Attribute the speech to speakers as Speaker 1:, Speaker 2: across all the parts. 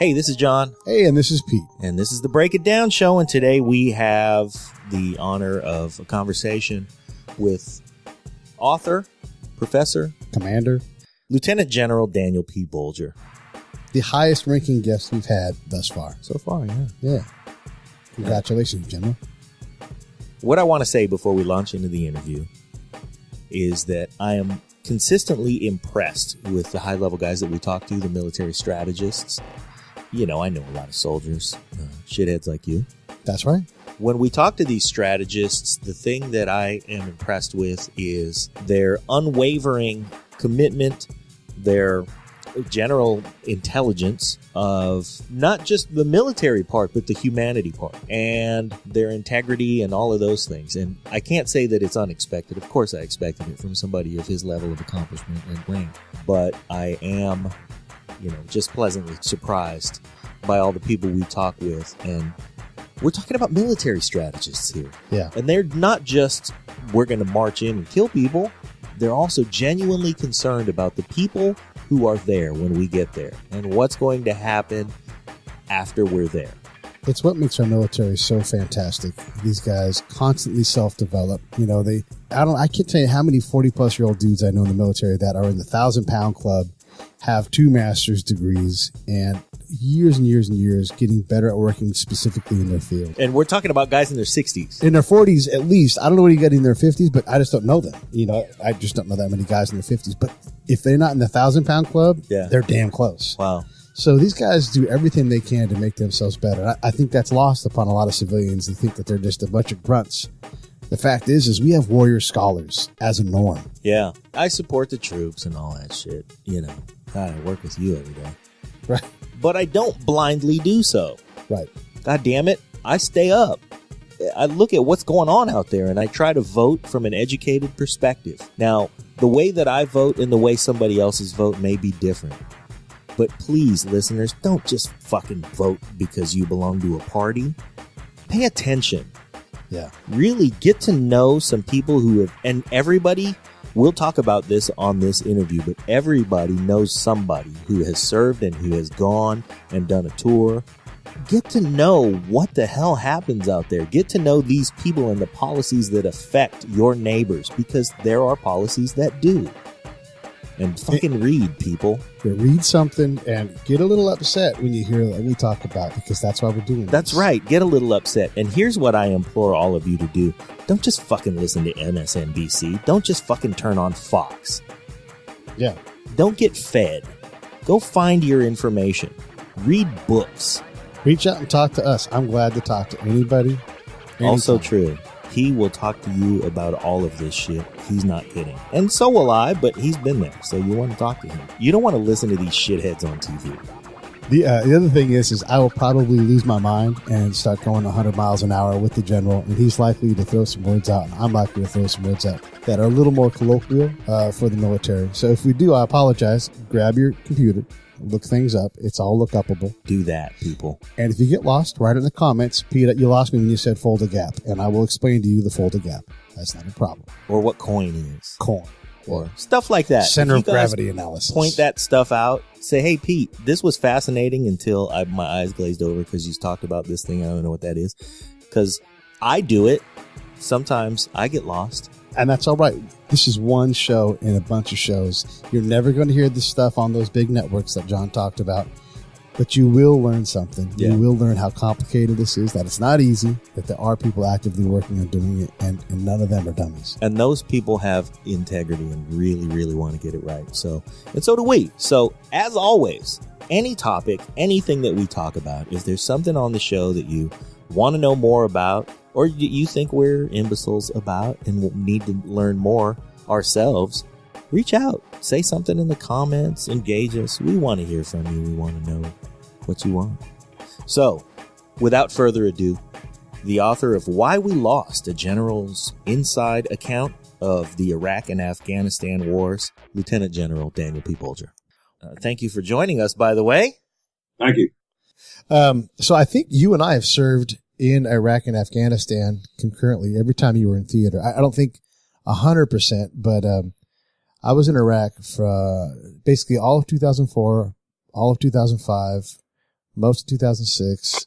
Speaker 1: Hey, this is John.
Speaker 2: Hey, and this is Pete.
Speaker 1: And this is the Break It Down Show. And today we have the honor of a conversation with author, professor,
Speaker 2: Commander,
Speaker 1: Lieutenant General Daniel P. Bolger.
Speaker 2: The highest ranking guest we've had thus far.
Speaker 1: So far, yeah.
Speaker 2: Yeah. Congratulations, General.
Speaker 1: What I want to say before we launch into the interview is that I am consistently impressed with the high-level guys that we talk to, the military strategists. You know, I know a lot of soldiers, shitheads like you.
Speaker 2: That's right.
Speaker 1: When we talk to these strategists, the thing that I am impressed with is their unwavering commitment, their general intelligence of not just the military part, but the humanity part, and their integrity and all of those things. And I can't say that it's unexpected. Of course I expected it from somebody of his level of accomplishment and rank. But I am, just pleasantly surprised by all the people we talk with. And we're talking about military strategists here.
Speaker 2: Yeah.
Speaker 1: And they're not just, we're going to march in and kill people. They're also genuinely concerned about the people who are there when we get there and what's going to happen after we're there.
Speaker 2: It's what makes our military so fantastic. These guys constantly self-develop. I can't tell you how many 40-plus-year-old dudes I know in the military that are in the 1,000-pound club, have 2 master's degrees, and years and years and years getting better at working specifically in their field.
Speaker 1: And we're talking about guys in their 60s.
Speaker 2: In their 40s, at least. I don't know what you get in their 50s, but I just don't know them. I just don't know that many guys in their 50s. But if they're not in the 1,000-pound club, they're damn close.
Speaker 1: Wow.
Speaker 2: So these guys do everything they can to make themselves better. I think that's lost upon a lot of civilians. They think that they're just a bunch of grunts. The fact is we have warrior scholars as a norm.
Speaker 1: Yeah. I support the troops and all that shit. God, I work with you every day.
Speaker 2: Right.
Speaker 1: But I don't blindly do so.
Speaker 2: Right.
Speaker 1: God damn it. I stay up. I look at what's going on out there and I try to vote from an educated perspective. Now, the way that I vote and the way somebody else's vote may be different. But please, listeners, don't just fucking vote because you belong to a party. Pay attention.
Speaker 2: Yeah.
Speaker 1: Really get to know some people who have, and everybody, we'll talk about this on this interview, but everybody knows somebody who has served and who has gone and done a tour. Get to know what the hell happens out there. Get to know these people and the policies that affect your neighbors, because there are policies that do. And fucking read, people.
Speaker 2: Read something and get a little upset when you hear what we talk about, because that's why we're doing this.
Speaker 1: That's right. Get a little upset. And here's what I implore all of you to do. Don't just fucking listen to MSNBC. Don't just fucking turn on Fox.
Speaker 2: Yeah.
Speaker 1: Don't get fed. Go find your information. Read books.
Speaker 2: Reach out and talk to us. I'm glad to talk to anybody. Anytime.
Speaker 1: Also true. He will talk to you about all of this shit. He's not kidding. And so will I, but he's been there, so you want to talk to him. You don't want to listen to these shitheads on TV.
Speaker 2: The other thing is I will probably lose my mind and start going 100 miles an hour with the general, and he's likely to throw some words out, and I'm likely to throw some words out that are a little more colloquial for the military. So if we do, I apologize. Grab your computer. Look things up. It's all look upable.
Speaker 1: Do that, people.
Speaker 2: And if you get lost, write in the comments, Pete, you lost me when you said fold a gap, and I will explain to you the fold a gap. That's not a problem.
Speaker 1: Or what coin is.
Speaker 2: Coin.
Speaker 1: Or stuff like that.
Speaker 2: Center of gravity analysis.
Speaker 1: Point that stuff out. Say, hey, Pete, this was fascinating until my eyes glazed over because you talked about this thing. I don't know what that is. Because I do it. Sometimes I get lost.
Speaker 2: And that's all right. This is one show in a bunch of shows. You're never going to hear this stuff on those big networks that John talked about. But you will learn something. Yeah. You will learn how complicated this is, that it's not easy, that there are people actively working on doing it, and none of them are dummies.
Speaker 1: And those people have integrity and really, really want to get it right. And so do we. So, as always, any topic, anything that we talk about, if there's something on the show that you want to know more about, or you think we're imbeciles about and need to learn more ourselves, reach out. Say something in the comments. Engage us. We want to hear from you. We want to know what you want. So, without further ado, the author of Why We Lost, a General's Inside Account of the Iraq and Afghanistan Wars, Lieutenant General Daniel P. Bolger. Thank you for joining us, by the way.
Speaker 3: Thank you.
Speaker 2: So I think you and I have served in Iraq and Afghanistan concurrently every time you were in theater. I don't think 100%, but I was in Iraq for basically all of 2004, all of 2005, most of 2006,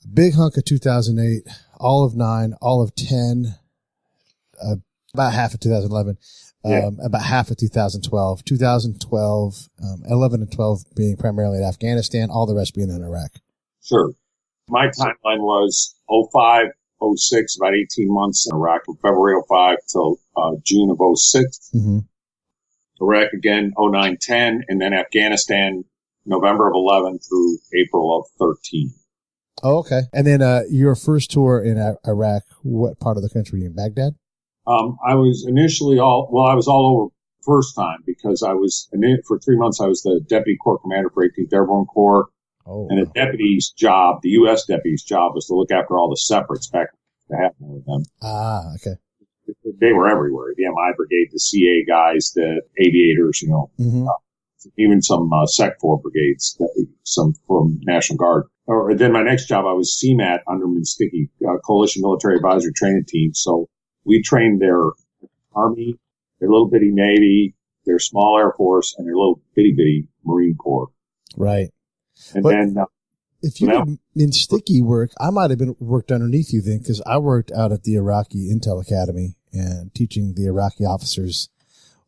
Speaker 2: a big hunk of 2008, all of 9, all of 10, about half of 2011, about half of 2012, 11 and 12 being primarily in Afghanistan, all the rest being in Iraq.
Speaker 3: Sure. My timeline was 05, 06, about 18 months in Iraq, from February 05 till June of 06.
Speaker 2: Mm-hmm.
Speaker 3: Iraq again, 09, 10, and then Afghanistan, November of 11 through April of 13.
Speaker 2: Oh, okay. And then your first tour in Iraq, what part of the country were you in? Baghdad?
Speaker 3: I was initially I was all over first time because I was, for 3 months, I was the Deputy Corps Commander for 18th Airborne Corps.
Speaker 2: Oh,
Speaker 3: and the deputy's job, the U.S. deputy's job, was to look after all the separates back to happen with them.
Speaker 2: Ah, okay.
Speaker 3: They were everywhere. The MI brigade, the CA guys, the aviators,
Speaker 2: mm-hmm.
Speaker 3: Even some Sec 4 brigades, some from National Guard. Or then my next job, I was CMAT under Sticky, Coalition Military Advisory Training Team. So we trained their Army, their little bitty Navy, their small Air Force, and their little bitty Marine Corps.
Speaker 2: Right.
Speaker 3: And
Speaker 2: but
Speaker 3: then,
Speaker 2: if you were in sticky work, I might have been worked underneath you then, because I worked out at the Iraqi Intel Academy and teaching the Iraqi officers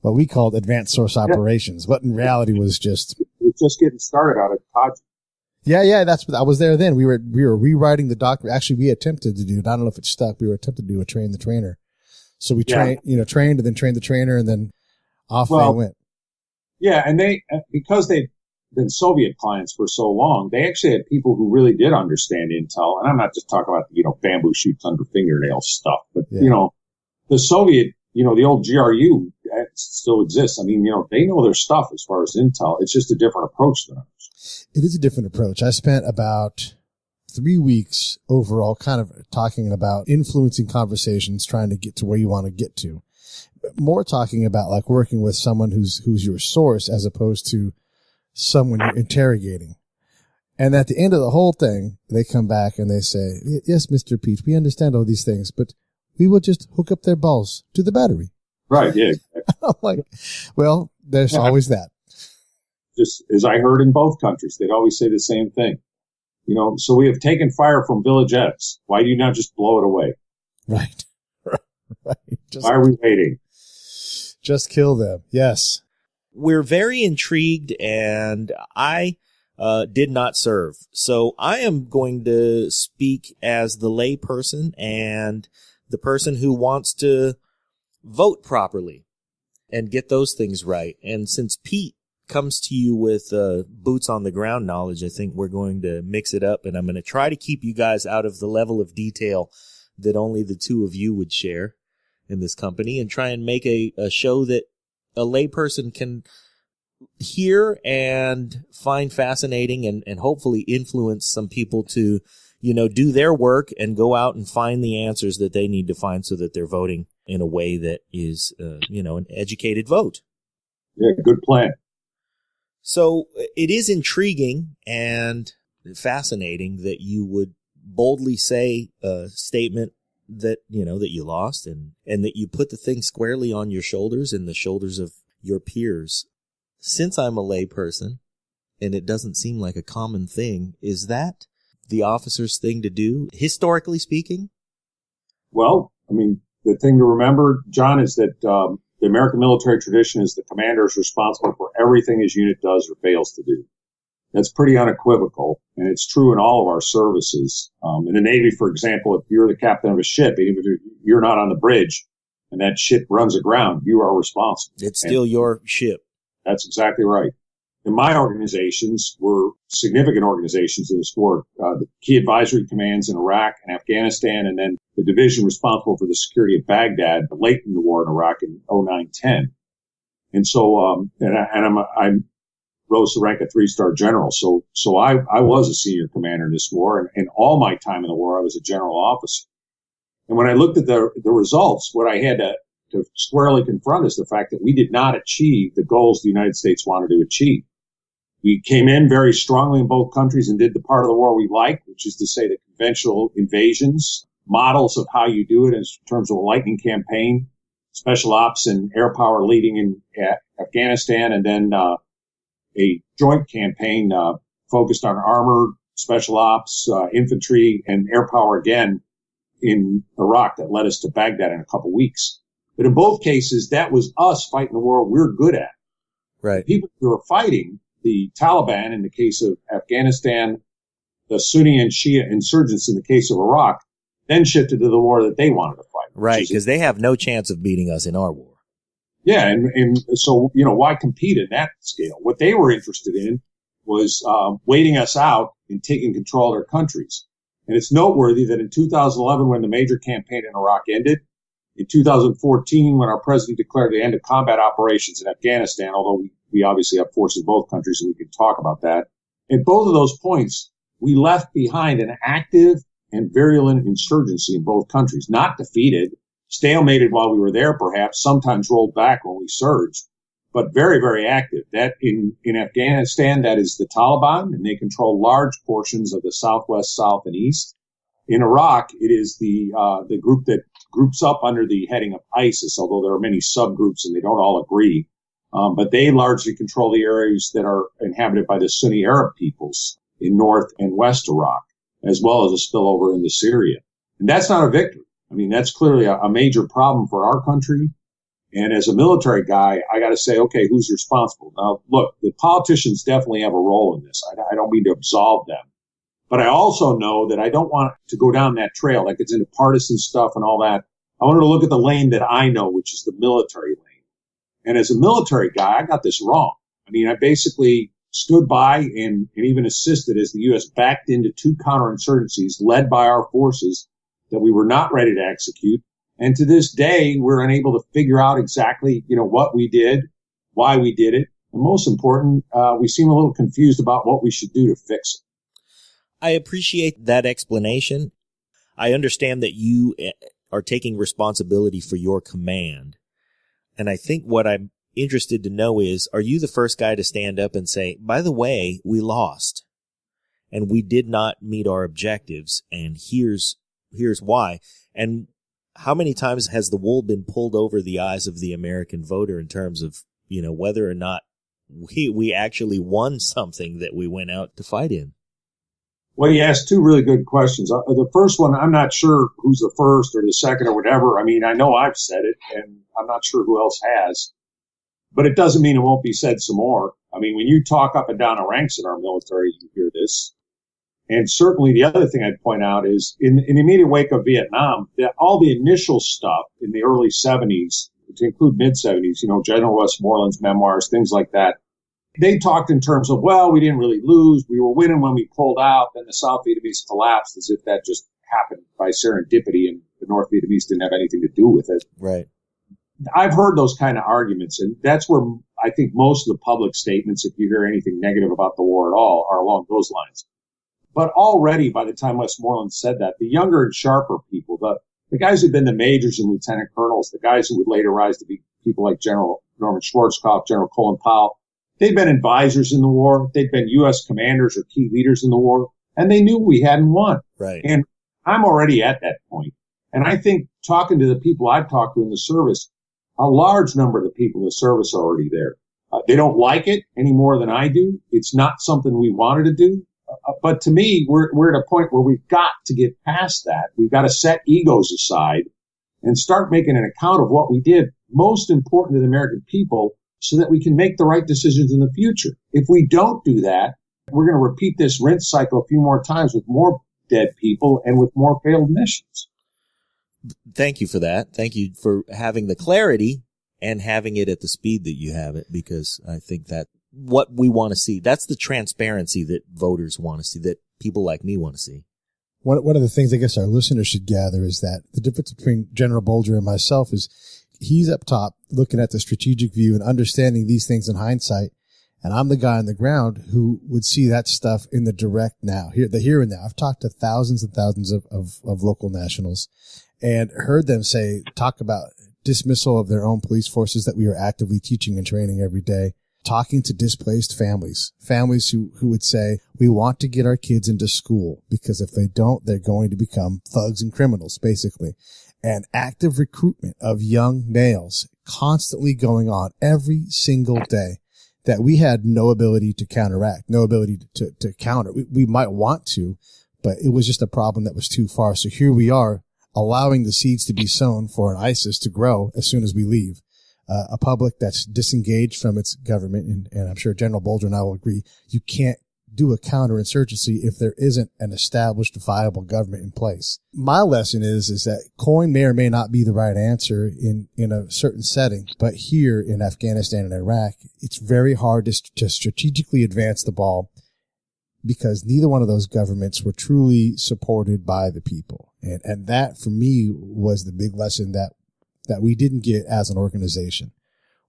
Speaker 2: what we called advanced source operations, but in reality was just
Speaker 3: getting started out at Taj.
Speaker 2: Yeah, that's what I was there then. We were rewriting the document. Actually, we attempted to do it. I don't know if it stuck. We were attempting to do a train the trainer. So we trained and then trained the trainer, and then off they went.
Speaker 3: Yeah, and because they've been Soviet clients for so long, they actually had people who really did understand Intel. And I'm not just talking about, bamboo shoots under fingernail stuff, but, the Soviet, the old GRU that still exists. I mean, they know their stuff as far as Intel. It's just a different approach to them.
Speaker 2: It is a different approach. I spent about 3 weeks overall kind of talking about influencing conversations, trying to get to where you want to get to. More talking about like working with someone who's your source as opposed to someone you're interrogating. And at the end of the whole thing, they come back and they say, yes, Mr. Peach, we understand all these things, but we will just hook up their balls to the battery.
Speaker 3: Right, yeah.
Speaker 2: I'm like, well, there's always that.
Speaker 3: Just as I heard in both countries, they'd always say the same thing. So we have taken fire from Village X. Why do you not just blow it away?
Speaker 2: Right. Right.
Speaker 3: Why are we waiting?
Speaker 2: Just kill them. Yes.
Speaker 1: We're very intrigued, and I did not serve. So I am going to speak as the lay person and the person who wants to vote properly and get those things right. And since Pete comes to you with boots on the ground knowledge, I think we're going to mix it up, and I'm going to try to keep you guys out of the level of detail that only the two of you would share in this company, and try and make a show that a layperson can hear and find fascinating, and hopefully influence some people to, do their work and go out and find the answers that they need to find so that they're voting in a way that is, an educated vote.
Speaker 3: Yeah, good plan.
Speaker 1: So it is intriguing and fascinating that you would boldly say a statement that, that you lost and that you put the thing squarely on your shoulders and the shoulders of your peers. Since I'm a layperson and it doesn't seem like a common thing, is that the officer's thing to do, historically speaking?
Speaker 3: Well, I mean, the thing to remember, John, is that the American military tradition is the commander is responsible for everything his unit does or fails to do. That's pretty unequivocal, and it's true in all of our services. In the Navy, for example, if you're the captain of a ship, even if you're not on the bridge and that ship runs aground, you are responsible.
Speaker 1: It's still your ship.
Speaker 3: That's exactly right. And my organizations were significant organizations in this war. The key advisory commands in Iraq and Afghanistan, and then the division responsible for the security of Baghdad late in the war in Iraq in 09-10. And so, I rose to rank a 3-star general. So I was a senior commander in this war, and all my time in the war, I was a general officer. And when I looked at the results, what I had to squarely confront is the fact that we did not achieve the goals the United States wanted to achieve. We came in very strongly in both countries and did the part of the war we liked, which is to say the conventional invasions, models of how you do it in terms of a lightning campaign, special ops and air power leading in Afghanistan, and then a joint campaign focused on armor, special ops, infantry, and air power again in Iraq that led us to Baghdad in a couple weeks. But in both cases, that was us fighting the war we're good at.
Speaker 1: Right.
Speaker 3: The people who were fighting, the Taliban in the case of Afghanistan, the Sunni and Shia insurgents in the case of Iraq, then shifted to the war that they wanted to fight.
Speaker 1: Right, because they have no chance of beating us in our war.
Speaker 3: Yeah, and so, why compete at that scale? What they were interested in was waiting us out and taking control of their countries. And it's noteworthy that in 2011, when the major campaign in Iraq ended, in 2014, when our president declared the end of combat operations in Afghanistan, although we obviously have forces in both countries and we can talk about that, at both of those points, we left behind an active and virulent insurgency in both countries, not defeated, stalemated while we were there perhaps, sometimes rolled back when we surged, but very, very active. That in Afghanistan, that is the Taliban, and they control large portions of the southwest, south, and east. In Iraq, it is the group that groups up under the heading of ISIS, although there are many subgroups and they don't all agree. But they largely control the areas that are inhabited by the Sunni Arab peoples in North and West Iraq, as well as a spillover into Syria. And that's not a victory. I mean, that's clearly a major problem for our country. And as a military guy, I got to say, okay, who's responsible? Now, look, the politicians definitely have a role in this. I don't mean to absolve them. But I also know that I don't want to go down that trail, like it's into partisan stuff and all that. I wanted to look at the lane that I know, which is the military lane. And as a military guy, I got this wrong. I mean, I basically stood by and even assisted as the U.S. backed into two counterinsurgencies led by our forces that we were not ready to execute. And to this day, we're unable to figure out exactly, what we did, why we did it. And most important, we seem a little confused about what we should do to fix it.
Speaker 1: I appreciate that explanation. I understand that you are taking responsibility for your command. And I think what I'm interested to know is, are you the first guy to stand up and say, by the way, we lost and we did not meet our objectives, and here's why? And how many times has the wool been pulled over the eyes of the American voter in terms of, whether or not we actually won something that we went out to fight in?
Speaker 3: Well, you asked two really good questions. The first one, I'm not sure who's the first or the second or whatever. I mean, I know I've said it, and I'm not sure who else has. But it doesn't mean it won't be said some more. I mean, when you talk up and down the ranks in our military, you hear this. And certainly the other thing I'd point out is in the immediate wake of Vietnam, all the initial stuff in the early 70s, to include mid-70s, General Westmoreland's memoirs, things like that, they talked in terms of, well, we didn't really lose. We were winning when we pulled out. Then the South Vietnamese collapsed as if that just happened by serendipity and the North Vietnamese didn't have anything to do with it.
Speaker 1: Right.
Speaker 3: I've heard those kind of arguments, and that's where I think most of the public statements, if you hear anything negative about the war at all, are along those lines. But already by the time Westmoreland said that, the younger and sharper people, the guys who'd been the majors and lieutenant colonels, the guys who would later rise to be people like General Norman Schwarzkopf, General Colin Powell, they'd been advisors in the war. They'd been U.S. commanders or key leaders in the war, and they knew we hadn't won.
Speaker 1: Right.
Speaker 3: And I'm already at that point. And I think talking to the people I've talked to in the service, a large number of the people in the service are already there. They don't like it any more than I do. It's not something we wanted to do. But to me, we're at a point where we've got to get past that. We've got to set egos aside and start making an account of what we did, most important to the American people, so that we can make the right decisions in the future. If we don't do that, we're going to repeat this rinse cycle a few more times with more dead people and with more failed missions.
Speaker 1: Thank you for that. Thank you for having the clarity and having it at the speed that you have it, because I think that what we want to see, that's the transparency that voters want to see, that people like me want to see.
Speaker 2: One of the things I guess our listeners should gather is that the difference between General Bolger and myself is he's up top looking at the strategic view and understanding these things in hindsight. And I'm the guy on the ground who would see that stuff in the direct now, the here and now. I've talked to thousands and thousands of local nationals and heard them talk about dismissal of their own police forces that we are actively teaching and training every day, talking to displaced families who would say, we want to get our kids into school because if they don't, they're going to become thugs and criminals, basically. And active recruitment of young males constantly going on every single day. that we had no ability to counteract, no ability to counter. We might want to, but it was just a problem that was too far. So here we are, allowing the seeds to be sown for an ISIS to grow as soon as we leave. A public that's disengaged from its government, and I'm sure General Bolger and I will agree, you can't do a counterinsurgency if there isn't an established, viable government in place. My lesson is that coin may or may not be the right answer in a certain setting, but here in Afghanistan and Iraq, it's very hard to strategically advance the ball because neither one of those governments were truly supported by the people. And that, for me, was the big lesson that we didn't get as an organization.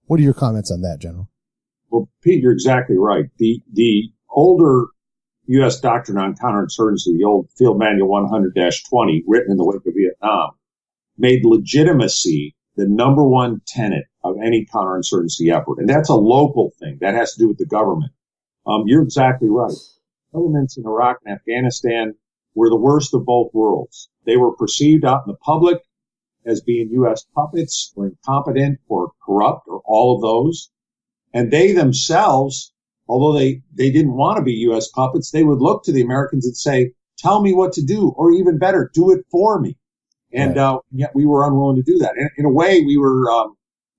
Speaker 2: What are your comments on that, General?
Speaker 3: Well, Pete, you're exactly right. The older U.S. doctrine on counterinsurgency, the old Field Manual 100-20, written in the wake of Vietnam, made legitimacy the number one tenet of any counterinsurgency effort. And that's a local thing. That has to do with the government. You're exactly right. Governments in Iraq and Afghanistan were the worst of both worlds. They were perceived out in the public as being U.S. puppets or incompetent or corrupt or all of those. And they themselves, although they didn't want to be U.S. puppets, they would look to the Americans and say, tell me what to do, or even better, do it for me. And yet we were unwilling to do that. In a way,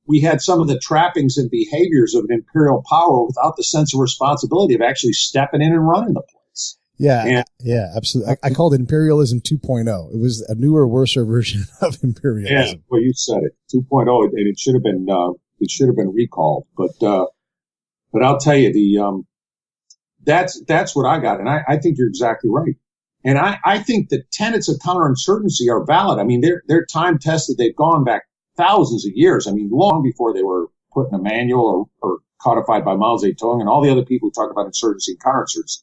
Speaker 3: we had some of the trappings and behaviors of an imperial power without the sense of responsibility of actually stepping in and running the place.
Speaker 2: Yeah, absolutely. I called it imperialism 2.0. It was a newer, worser version of imperialism.
Speaker 3: Yeah, well, you said it, 2.0, and it should have been recalled. But I'll tell you, that's what I got, and I think you're exactly right. And I think the tenets of counterinsurgency are valid. I mean, they're time tested. They've gone back thousands of years. I mean, long before they were put in a manual or codified by Mao Zedong and all the other people who talk about insurgency and counterinsurgency.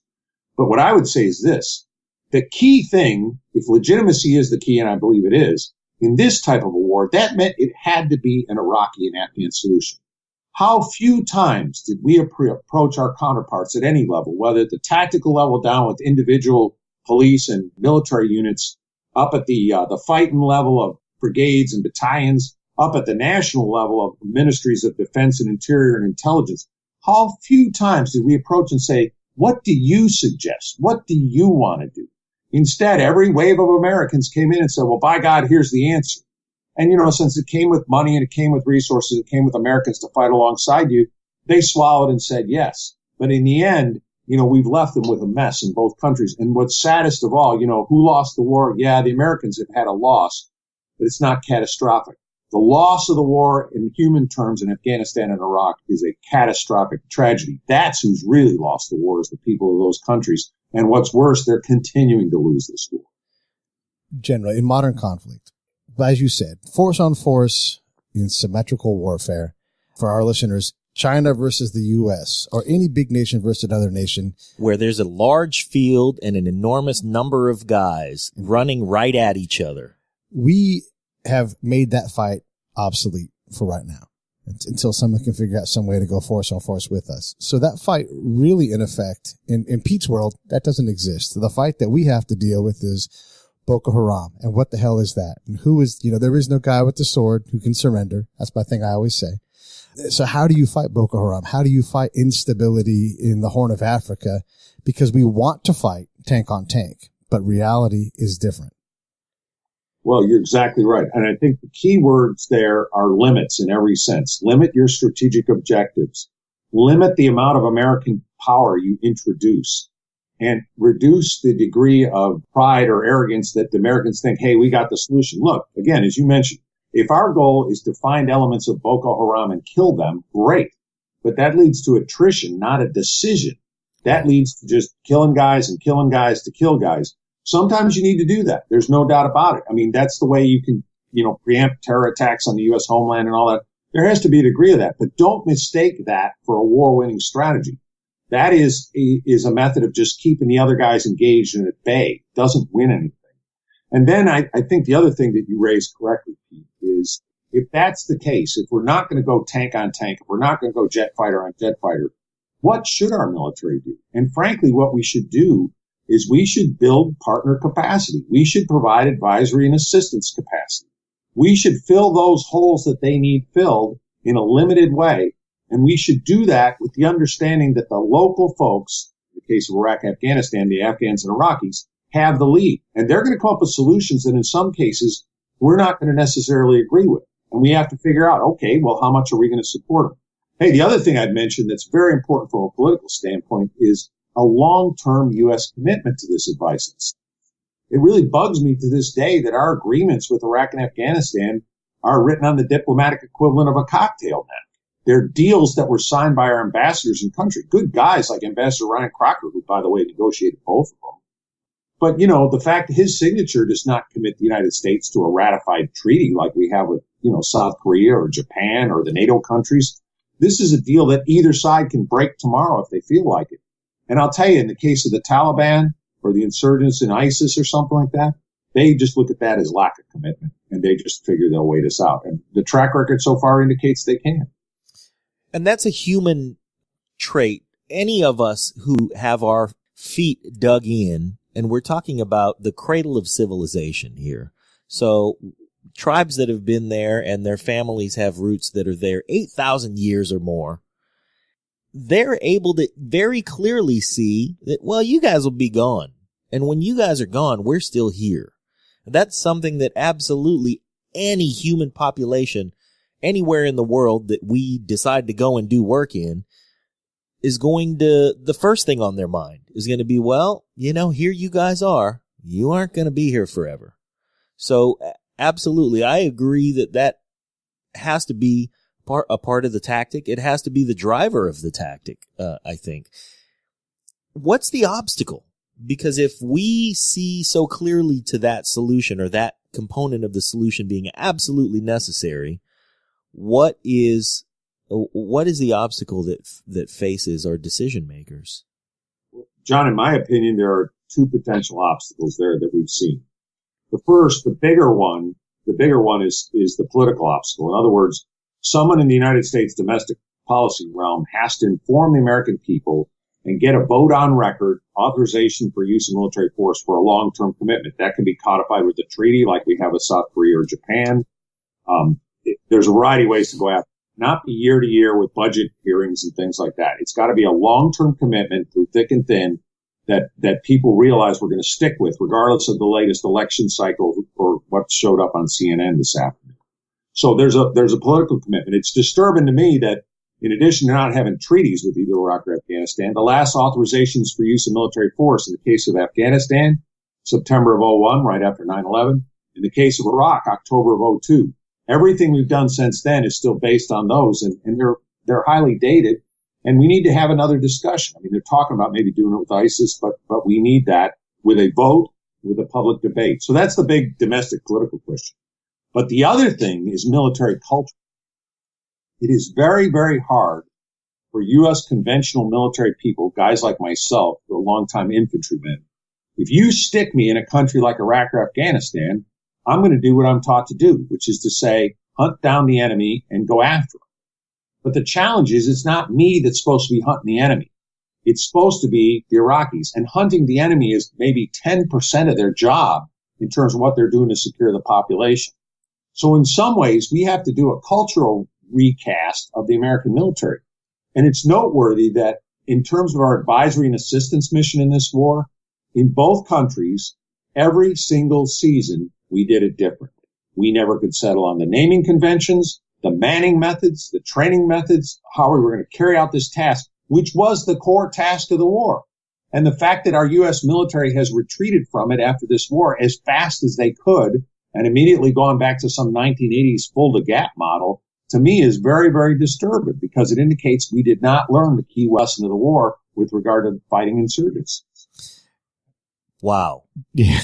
Speaker 3: But what I would say is this: the key thing, if legitimacy is the key, and I believe it is, in this type of a war, that meant it had to be an Iraqi and Afghan solution. How few times did we approach our counterparts at any level, whether at the tactical level down with individual police and military units, up at the fighting level of brigades and battalions, up at the national level of ministries of defense and interior and intelligence? How few times did we approach and say, what do you suggest? What do you want to do? Instead, every wave of Americans came in and said, well, by God, here's the answer. And, since it came with money and it came with resources, it came with Americans to fight alongside you, they swallowed and said yes. But in the end, we've left them with a mess in both countries. And what's saddest of all, who lost the war? Yeah, the Americans have had a loss, but it's not catastrophic. The loss of the war in human terms in Afghanistan and Iraq is a catastrophic tragedy. That's who's really lost the war, is the people of those countries. And what's worse, they're continuing to lose this war.
Speaker 2: General, in modern conflict, as you said, force on force in symmetrical warfare, for our listeners, China versus the U.S. or any big nation versus another nation,
Speaker 1: where there's a large field and an enormous number of guys running right at each other.
Speaker 2: We have made that fight obsolete for right now until someone can figure out some way to go force on force with us. So that fight really, in effect, in Pete's world, that doesn't exist. The fight that we have to deal with is Boko Haram. And what the hell is that? And who is, there is no guy with the sword who can surrender. That's my thing I always say. So how do you fight Boko Haram? How do you fight instability in the Horn of Africa? Because we want to fight tank on tank, but reality is different.
Speaker 3: Well, you're exactly right. And I think the key words there are limits in every sense. Limit your strategic objectives. Limit the amount of American power you introduce. And reduce the degree of pride or arrogance that the Americans think, hey, we got the solution. Look, again, as you mentioned, if our goal is to find elements of Boko Haram and kill them, great. But that leads to attrition, not a decision. That leads to just killing guys and killing guys to kill guys. Sometimes you need to do that. There's no doubt about it. I mean, that's the way you can, preempt terror attacks on the U.S. homeland and all that. There has to be a degree of that. But don't mistake that for a war-winning strategy. That is a method of just keeping the other guys engaged and at bay. Doesn't win anything. And then I think the other thing that you raised correctly, Pete, is if that's the case, if we're not going to go tank on tank, if we're not going to go jet fighter on jet fighter, what should our military do? And frankly, what we should do is we should build partner capacity. We should provide advisory and assistance capacity. We should fill those holes that they need filled in a limited way. And we should do that with the understanding that the local folks, in the case of Iraq, Afghanistan, the Afghans and Iraqis, have the lead. And they're going to come up with solutions that in some cases we're not going to necessarily agree with. And we have to figure out, okay, well, how much are we going to support them? Hey, the other thing I'd mention that's very important from a political standpoint is a long-term U.S. commitment to this advice. It really bugs me to this day that our agreements with Iraq and Afghanistan are written on the diplomatic equivalent of a cocktail neck. They're deals that were signed by our ambassadors in country. Good guys like Ambassador Ryan Crocker, who, by the way, negotiated both of them. But, you know, the fact that his signature does not commit the United States to a ratified treaty like we have with, you know, South Korea or Japan or the NATO countries, this is a deal that either side can break tomorrow if they feel like it. And I'll tell you, in the case of the Taliban or the insurgents in ISIS or something like that, they just look at that as lack of commitment, and they just figure they'll wait us out. And the track record so far indicates they can.
Speaker 1: And that's a human trait. Any of us who have our feet dug in, and we're talking about the cradle of civilization here. So tribes that have been there and their families have roots that are there 8,000 years or more, they're able to very clearly see that, well, you guys will be gone. And when you guys are gone, we're still here. That's something that absolutely any human population anywhere in the world that we decide to go and do work in is going to, the first thing on their mind is going to be, well, you know, here you guys are. You aren't going to be here forever. So absolutely, I agree that that has to be a part of the tactic. It has to be the driver of the tactic, I think. What's the obstacle? Because if we see so clearly to that solution or that component of the solution being absolutely necessary, what is the obstacle that faces our decision makers?
Speaker 3: John, in my opinion, there are two potential obstacles there that we've seen. The first, the bigger one is the political obstacle. In other words, someone in the United States domestic policy realm has to inform the American people and get a vote on record authorization for use of military force for a long-term commitment. That can be codified with a treaty like we have with South Korea or Japan. There's a variety of ways to go after it. Not be year to year with budget hearings and things like that. It's got to be a long-term commitment through thick and thin that people realize we're going to stick with, regardless of the latest election cycle or what showed up on CNN this afternoon. So there's a political commitment. It's disturbing to me that in addition to not having treaties with either Iraq or Afghanistan, the last authorizations for use of military force in the case of Afghanistan, September of 2001, right after 9/11. In the case of Iraq, October of 2002. Everything we've done since then is still based on those, and they're highly dated. And we need to have another discussion. I mean, they're talking about maybe doing it with ISIS, but we need that with a vote, with a public debate. So that's the big domestic political question. But the other thing is military culture. It is very, very hard for U.S. conventional military people, guys like myself, who are longtime infantrymen. If you stick me in a country like Iraq or Afghanistan, I'm going to do what I'm taught to do, which is to say, hunt down the enemy and go after them. But the challenge is it's not me that's supposed to be hunting the enemy. It's supposed to be the Iraqis. And hunting the enemy is maybe 10% of their job in terms of what they're doing to secure the population. So in some ways, we have to do a cultural recast of the American military. And it's noteworthy that in terms of our advisory and assistance mission in this war, in both countries, every single season, we did it differently. We never could settle on the naming conventions, the manning methods, the training methods, how we were going to carry out this task, which was the core task of the war. And the fact that our U.S. military has retreated from it after this war as fast as they could and immediately gone back to some 1980s full-to-gap model, to me is very, very disturbing because it indicates we did not learn the key lesson of the war with regard to fighting insurgents.
Speaker 1: Wow.
Speaker 2: Yeah.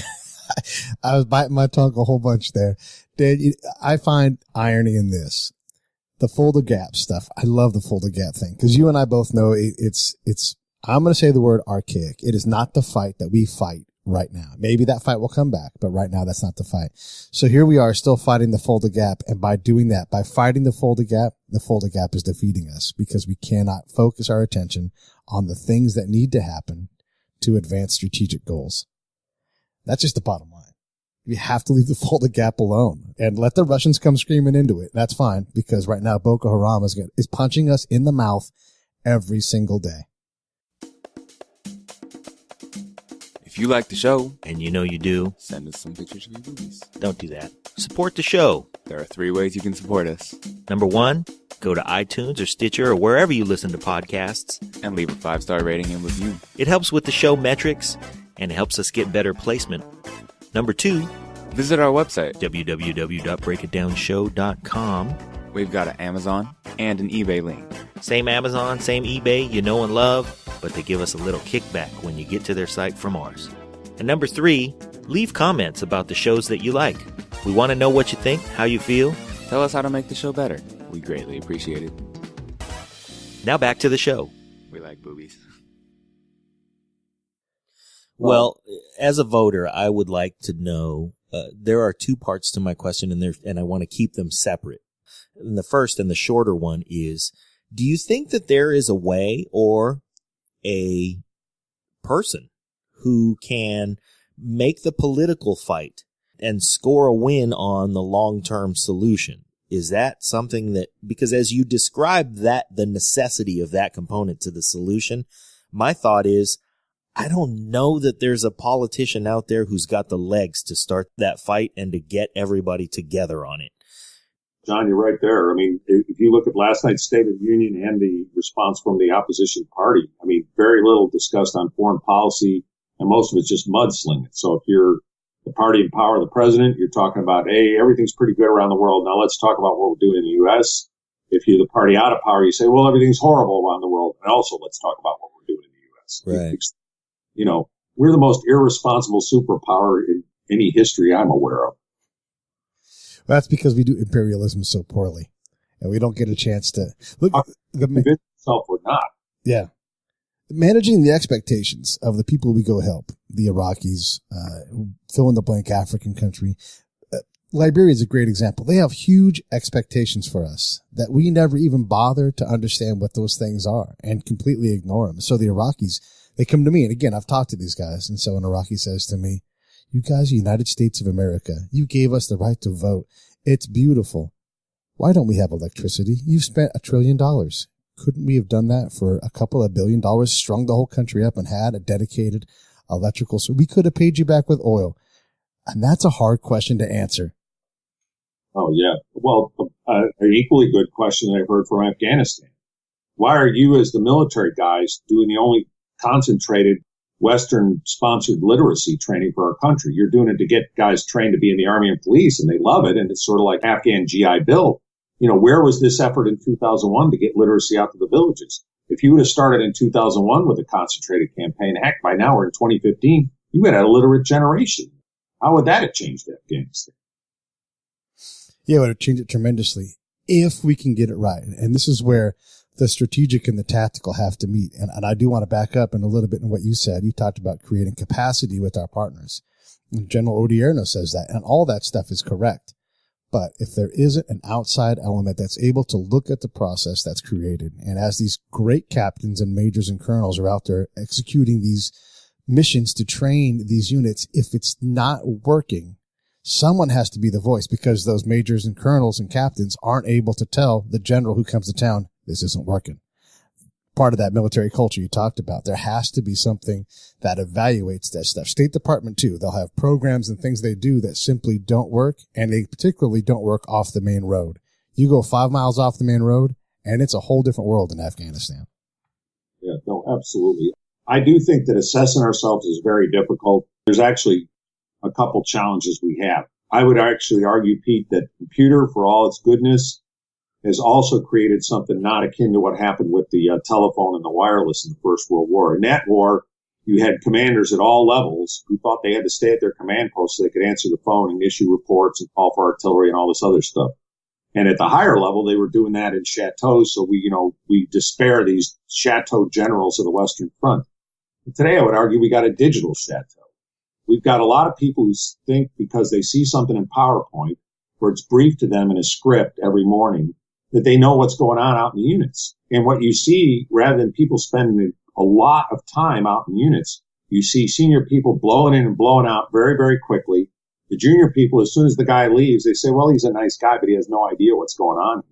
Speaker 2: I was biting my tongue a whole bunch there. Dan, I find irony in this. The fold-to-gap stuff. I love the fold-to-gap thing because you and I both know it's, I'm going to say the word archaic. It is not the fight that we fight right now. Maybe that fight will come back, but right now that's not the fight. So here we are still fighting the fold-to-gap. And by doing that, by fighting the fold-to-gap is defeating us because we cannot focus our attention on the things that need to happen to advance strategic goals. That's just the bottom line. You have to leave the Fulda Gap alone and let the Russians come screaming into it. That's fine, because right now Boko Haram is punching us in the mouth every single day.
Speaker 4: If you like the show,
Speaker 1: and you know you do,
Speaker 4: send us some pictures of your boobies.
Speaker 1: don't do that. Support the show.
Speaker 4: There are 3 ways you can support us.
Speaker 1: Number 1, go to iTunes or Stitcher or wherever you listen to podcasts.
Speaker 4: And leave a 5-star rating and review.
Speaker 1: It helps with the show metrics and helps us get better placement. Number 2,
Speaker 4: visit our website,
Speaker 1: www.breakitdownshow.com.
Speaker 4: We've got an Amazon and an eBay link.
Speaker 1: Same Amazon, same eBay, you know and love, but they give us a little kickback when you get to their site from ours. And number 3, leave comments about the shows that you like. We want to know what you think, how you feel.
Speaker 4: Tell us how to make the show better. We greatly appreciate it.
Speaker 1: Now back to the show.
Speaker 4: We like boobies.
Speaker 1: Well, as a voter, I would like to know, there are 2 parts to my question, and I want to keep them separate. And the first and the shorter one is, do you think that there is a way or a person who can make the political fight and score a win on the long-term solution? Is that something that, because as you describe that, the necessity of that component to the solution, my thought is, I don't know that there's a politician out there who's got the legs to start that fight and to get everybody together on it.
Speaker 3: John, you're right there. I mean, if you look at last night's State of the Union and the response from the opposition party, I mean, very little discussed on foreign policy, and most of it's just mudslinging. So if you're the party in power, the president, you're talking about, hey, everything's pretty good around the world. Now let's talk about what we're doing in the U.S. If you're the party out of power, you say, well, everything's horrible around the world. And also let's talk about what we're doing in the U.S.
Speaker 1: Right.
Speaker 3: You know, we're the most irresponsible superpower in any history I'm aware of.
Speaker 2: Well, that's because we do imperialism so poorly, and we don't get a chance to look.
Speaker 3: Convince yourself we're not.
Speaker 2: Yeah. Managing the expectations of the people we go help, the Iraqis, fill in the blank African country. Liberia is a great example. They have huge expectations for us that we never even bother to understand what those things are and completely ignore them. So the Iraqis, they come to me, and again, I've talked to these guys, and so an Iraqi says to me, you guys, United States of America, you gave us the right to vote. It's beautiful. Why don't we have electricity? You've spent $1 trillion. Couldn't we have done that for a couple of $1 billion, strung the whole country up and had a dedicated electrical? So we could have paid you back with oil. And that's a hard question to answer.
Speaker 3: Oh, yeah. Well, an equally good question that I've heard from Afghanistan. Why are you, as the military guys, doing the only concentrated Western-sponsored literacy training for our country? You're doing it to get guys trained to be in the Army and police, and they love it, and it's sort of like Afghan GI Bill. You know, where was this effort in 2001 to get literacy out to the villages? If you would have started in 2001 with a concentrated campaign, heck, by now we're in 2015, you would have had a literate generation. How would that have changed Afghanistan?
Speaker 2: Yeah, it would have changed it tremendously if we can get it right. And this is where the strategic and the tactical have to meet. And I do want to back up in a little bit in what you said. You talked about creating capacity with our partners. And General Odierno says that, and all that stuff is correct. But if there isn't an outside element that's able to look at the process that's created, and as these great captains and majors and colonels are out there executing these missions to train these units, if it's not working, someone has to be the voice, because those majors and colonels and captains aren't able to tell the general who comes to town, this isn't working. Part of that military culture you talked about, there has to be something that evaluates that stuff. State Department too, they'll have programs and things they do that simply don't work, and they particularly don't work off the main road. You go 5 miles off the main road, and it's a whole different world in Afghanistan.
Speaker 3: Yeah, no, absolutely. I do think that assessing ourselves is very difficult. There's actually a couple challenges we have. I would actually argue, Pete, that computer, for all its goodness, has also created something not akin to what happened with the telephone and the wireless in the First World War. In that war, you had commanders at all levels who thought they had to stay at their command post so they could answer the phone and issue reports and call for artillery and all this other stuff. And at the higher level, they were doing that in chateaus. So we despair these chateau generals of the Western Front. But today, I would argue we got a digital chateau. We've got a lot of people who think because they see something in PowerPoint where it's briefed to them in a script every morning that they know what's going on out in the units. And what you see, rather than people spending a lot of time out in units, you see senior people blowing in and blowing out very, very quickly. The junior people, as soon as the guy leaves, they say, well, he's a nice guy, but he has no idea what's going on.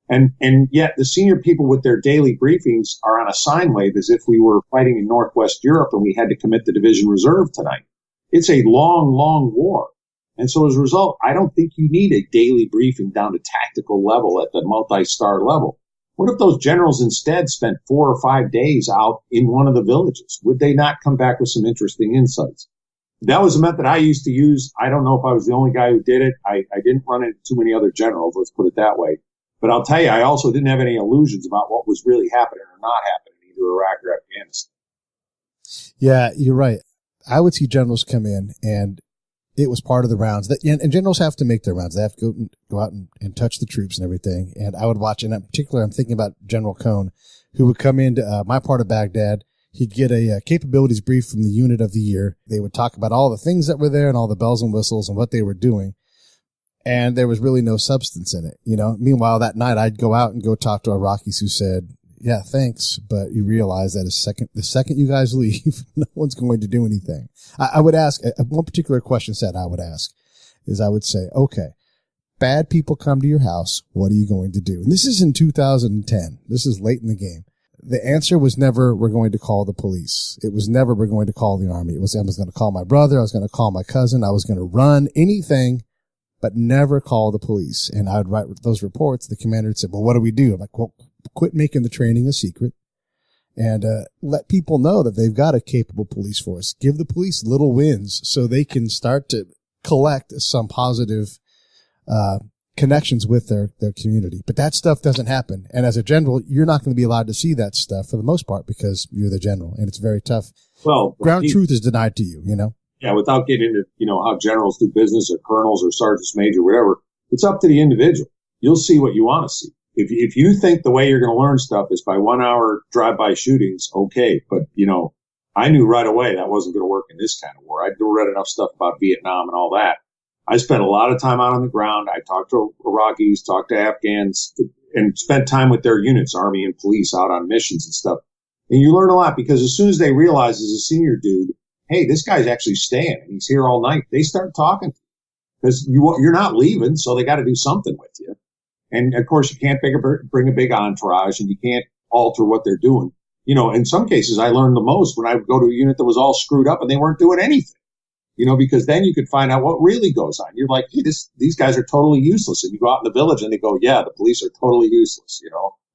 Speaker 3: And yet the senior people with their daily briefings are on a sine wave as if we were fighting in Northwest Europe and we had to commit the division reserve tonight. It's a long, long war. And so as a result, I don't think you need a daily briefing down to tactical level at the multi-star level. What if those generals instead spent 4 or 5 days out in one of the villages? Would they not come back with some interesting insights? That was a method I used to use. I don't know if I was the only guy who did it. I didn't run into too many other generals, let's put it that way. But I'll tell you, I also didn't have any illusions about what was really happening or not happening in either Iraq or Afghanistan.
Speaker 2: Yeah, you're right. I would see generals come in, and it was part of the rounds. And generals have to make their rounds. They have to go out and touch the troops and everything. And I would watch, and in particular, I'm thinking about General Cohn, who would come into my part of Baghdad. He'd get a capabilities brief from the unit of the year. They would talk about all the things that were there and all the bells and whistles and what they were doing. And there was really no substance in it, you know. Meanwhile, that night I'd go out and go talk to Iraqis who said, yeah, thanks, but you realize that the second you guys leave, no one's going to do anything. I would ask, one particular question set I would ask is I would say, okay, bad people come to your house. What are you going to do? And this is in 2010. This is late in the game. The answer was never, we're going to call the police. It was never, we're going to call the army. It was, I was going to call my brother. I was going to call my cousin. I was going to run anything, but never call the police. And I would write those reports. The commander would say, well, what do we do? I'm like, well, quit making the training a secret and let people know that they've got a capable police force. Give the police little wins so they can start to collect some positive connections with their community. But that stuff doesn't happen. And as a general, you're not going to be allowed to see that stuff for the most part because you're the general, and it's very tough.
Speaker 3: Well,
Speaker 2: ground truth is denied to you, you know?
Speaker 3: Yeah, without getting into, how generals do business or colonels or sergeants major, whatever, it's up to the individual. You'll see what you want to see. If you think the way you're going to learn stuff is by 1 hour drive-by shootings, okay. But, I knew right away that wasn't going to work in this kind of war. I'd read enough stuff about Vietnam and all that. I spent a lot of time out on the ground. I talked to Iraqis, talked to Afghans, and spent time with their units, Army and police, out on missions and stuff. And you learn a lot because as soon as they realize as a senior dude, hey, this guy's actually staying and he's here all night, they start talking to you because you're not leaving, so they got to do something with you. And of course, you can't bring a big entourage, and you can't alter what they're doing. In some cases, I learned the most when I would go to a unit that was all screwed up and they weren't doing anything. Because then you could find out what really goes on. You're like, hey, these guys are totally useless. And you go out in the village and they go, yeah, the police are totally useless.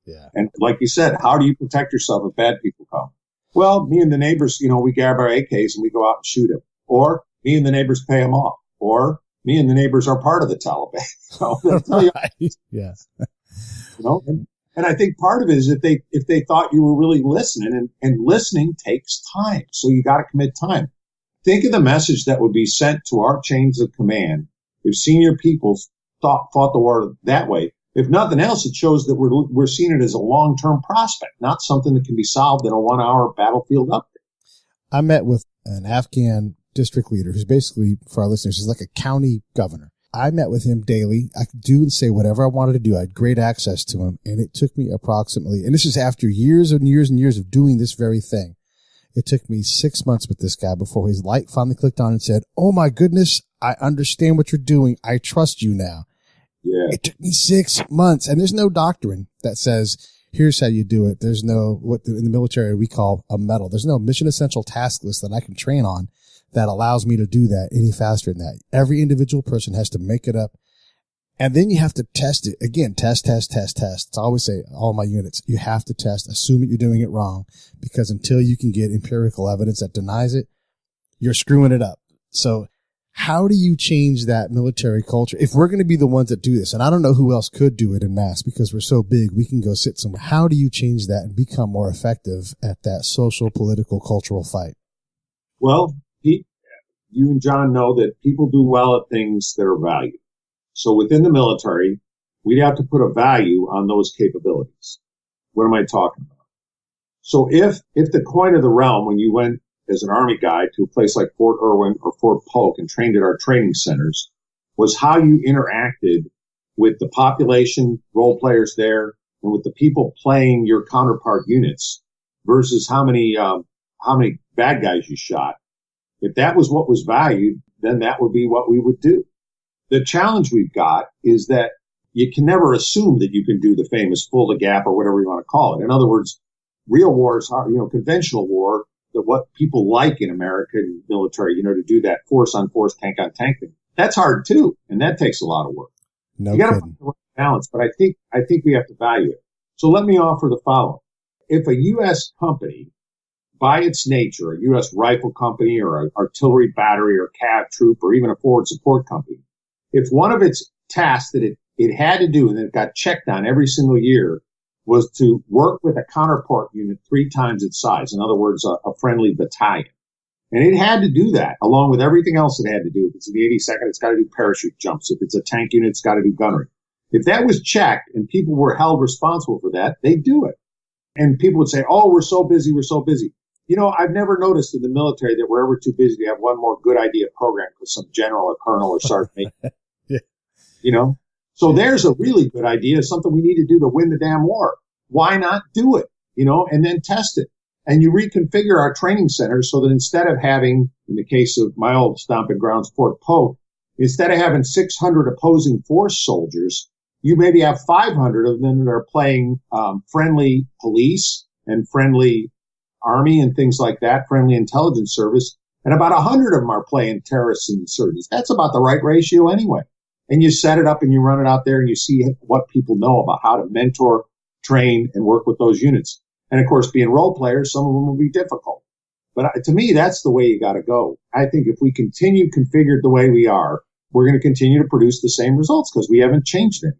Speaker 2: Yeah.
Speaker 3: And like you said, how do you protect yourself if bad people come? Well, me and the neighbors, we grab our AKs and we go out and shoot them. Or me and the neighbors pay them off. Or me and the neighbors are part of the Taliban. So they'll tell you,
Speaker 2: right. Yeah.
Speaker 3: And I think part of it is if they thought you were really listening, and listening takes time. So you got to commit time. Think of the message that would be sent to our chains of command if senior people fought the war that way. If nothing else, it shows that we're seeing it as a long-term prospect, not something that can be solved in a 1 hour battlefield update.
Speaker 2: I met with an Afghan district leader who's basically, for our listeners, is like a county governor. I met with him daily. I could do and say whatever I wanted to do. I had great access to him, and it took me approximately, and this is after years and years and years of doing this very thing. It took me 6 months with this guy before his light finally clicked on and said, oh my goodness, I understand what you're doing. I trust you now.
Speaker 3: Yeah.
Speaker 2: It took me 6 months, and there's no doctrine that says, here's how you do it. There's no, in the military we call a medal. There's no mission essential task list that I can train on that allows me to do that any faster than that. Every individual person has to make it up. And then you have to test it. Again, test. It's always say, all my units, you have to test, assume that you're doing it wrong, because until you can get empirical evidence that denies it, you're screwing it up. So how do you change that military culture? If we're going to be the ones that do this, and I don't know who else could do it en masse because we're so big, we can go sit somewhere. How do you change that and become more effective at that social, political, cultural fight?
Speaker 3: Well, you and John know that people do well at things that are valued. So within the military, we'd have to put a value on those capabilities. What am I talking about? So if the coin of the realm, when you went as an Army guy to a place like Fort Irwin or Fort Polk and trained at our training centers, was how you interacted with the population, role players there, and with the people playing your counterpart units versus how many bad guys you shot. If that was what was valued, then that would be what we would do. The challenge we've got is that you can never assume that you can do the famous full the gap or whatever you want to call it. In other words, real wars are, conventional war, that what people like in American military, to do that force on force, tank on tank thing. That's hard too. And that takes a lot of work.
Speaker 2: No
Speaker 3: you got to
Speaker 2: kidding.
Speaker 3: find the right balance, but I think we have to value it. So let me offer the following. If a U.S. company, by its nature, a U.S. rifle company or an artillery battery or cav troop or even a forward support company, if one of its tasks that it had to do and it got checked on every single year was to work with a counterpart unit 3 times its size, in other words, a friendly battalion. And it had to do that along with everything else it had to do. If it's in the 82nd, it's got to do parachute jumps. If it's a tank unit, it's got to do gunnery. If that was checked and people were held responsible for that, they'd do it. And people would say, oh, we're so busy, we're so busy. I've never noticed in the military that we're ever too busy to have one more good idea program because some general or colonel or sergeant making it.
Speaker 2: Yeah.
Speaker 3: So there's a really good idea, something we need to do to win the damn war. Why not do it, and then test it? And you reconfigure our training centers so that instead of having, in the case of my old stomping grounds, Fort Polk, instead of having 600 opposing force soldiers, you maybe have 500 of them that are playing friendly police and friendly army and things like that, friendly intelligence service, and about 100 of them are playing terrorists and insurgents. That's about the right ratio anyway. And you set it up and you run it out there and you see what people know about how to mentor, train, and work with those units. And of course, being role players, some of them will be difficult. But to me, that's the way you got to go. I think if we continue configured the way we are, we're going to continue to produce the same results because we haven't changed it.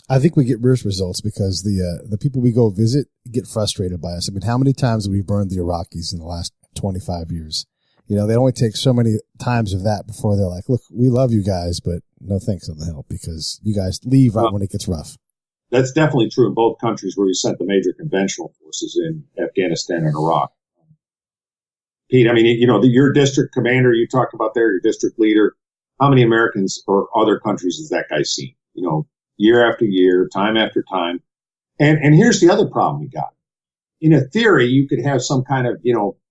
Speaker 2: I think we get worse results because the people we go visit get frustrated by us. I mean, how many times have we burned the Iraqis in the last 25 years? They only take so many times of that before they're like, look, we love you guys, but no thanks on the help because you guys leave right when it gets rough.
Speaker 3: That's definitely true in both countries where we sent the major conventional forces in Afghanistan and Iraq. Pete, I mean, your district commander you talked about there, your district leader, how many Americans or other countries has that guy seen? Year after year, time after time. And here's the other problem we got. In a theory, you could have some kind of,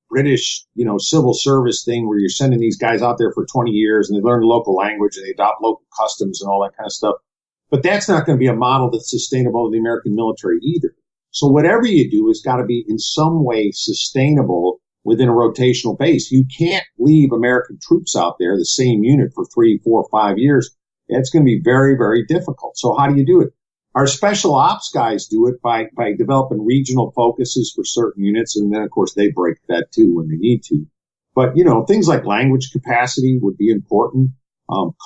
Speaker 3: British, civil service thing where you're sending these guys out there for 20 years and they learn the local language and they adopt local customs and all that kind of stuff. But that's not going to be a model that's sustainable in the American military either. So whatever you do has got to be in some way sustainable within a rotational base. You can't leave American troops out there, the same unit, for 3, 4, 5 years. It's going to be very, very difficult. So how do you do it? Our special ops guys do it by developing regional focuses for certain units. And then, of course, they break that too when they need to. But, things like language capacity would be important.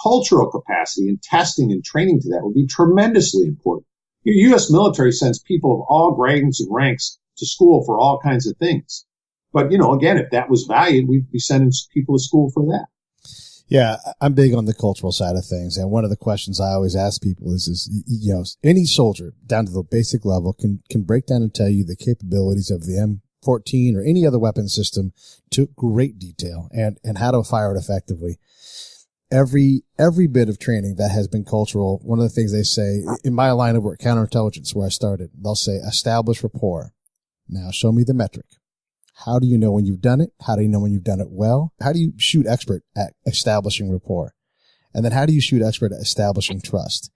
Speaker 3: Cultural capacity and testing and training to that would be tremendously important. Your U.S. military sends people of all grades and ranks to school for all kinds of things. But, again, if that was valued, we'd be sending people to school for that.
Speaker 2: Yeah, I'm big on the cultural side of things. And one of the questions I always ask people is any soldier down to the basic level can break down and tell you the capabilities of the M14 or any other weapon system to great detail and how to fire it effectively. Every bit of training that has been cultural, one of the things they say in my line of work, counterintelligence, where I started, they'll say, establish rapport. Now show me the metric. How do you know when you've done it? How do you know when you've done it well? How do you shoot expert at establishing rapport? And then how do you shoot expert at establishing trust?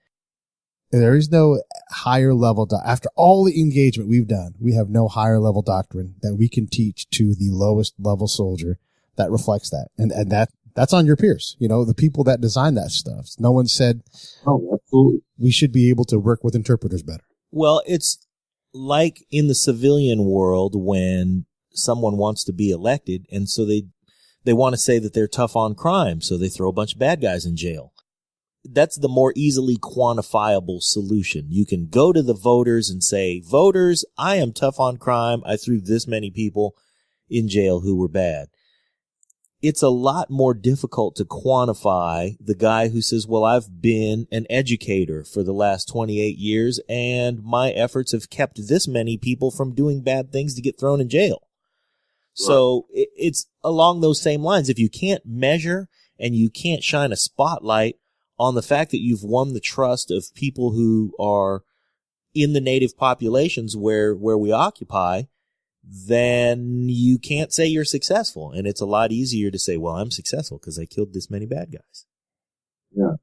Speaker 2: There is no higher level. After all the engagement we've done, we have no higher level doctrine that we can teach to the lowest level soldier that reflects that. And that's on your peers, the people that design that stuff. No one said,
Speaker 3: oh, absolutely,
Speaker 2: we should be able to work with interpreters better.
Speaker 1: Well, it's like in the civilian world when someone wants to be elected, and so they want to say that they're tough on crime, so they throw a bunch of bad guys in jail. That's the more easily quantifiable solution. You can go to the voters and say, voters, I am tough on crime. I threw this many people in jail who were bad. It's a lot more difficult to quantify the guy who says, well, I've been an educator for the last 28 years, and my efforts have kept this many people from doing bad things to get thrown in jail. So it's along those same lines. If you can't measure and you can't shine a spotlight on the fact that you've won the trust of people who are in the native populations where we occupy, then you can't say you're successful. And it's a lot easier to say, well, I'm successful because I killed this many bad guys.
Speaker 3: Yeah.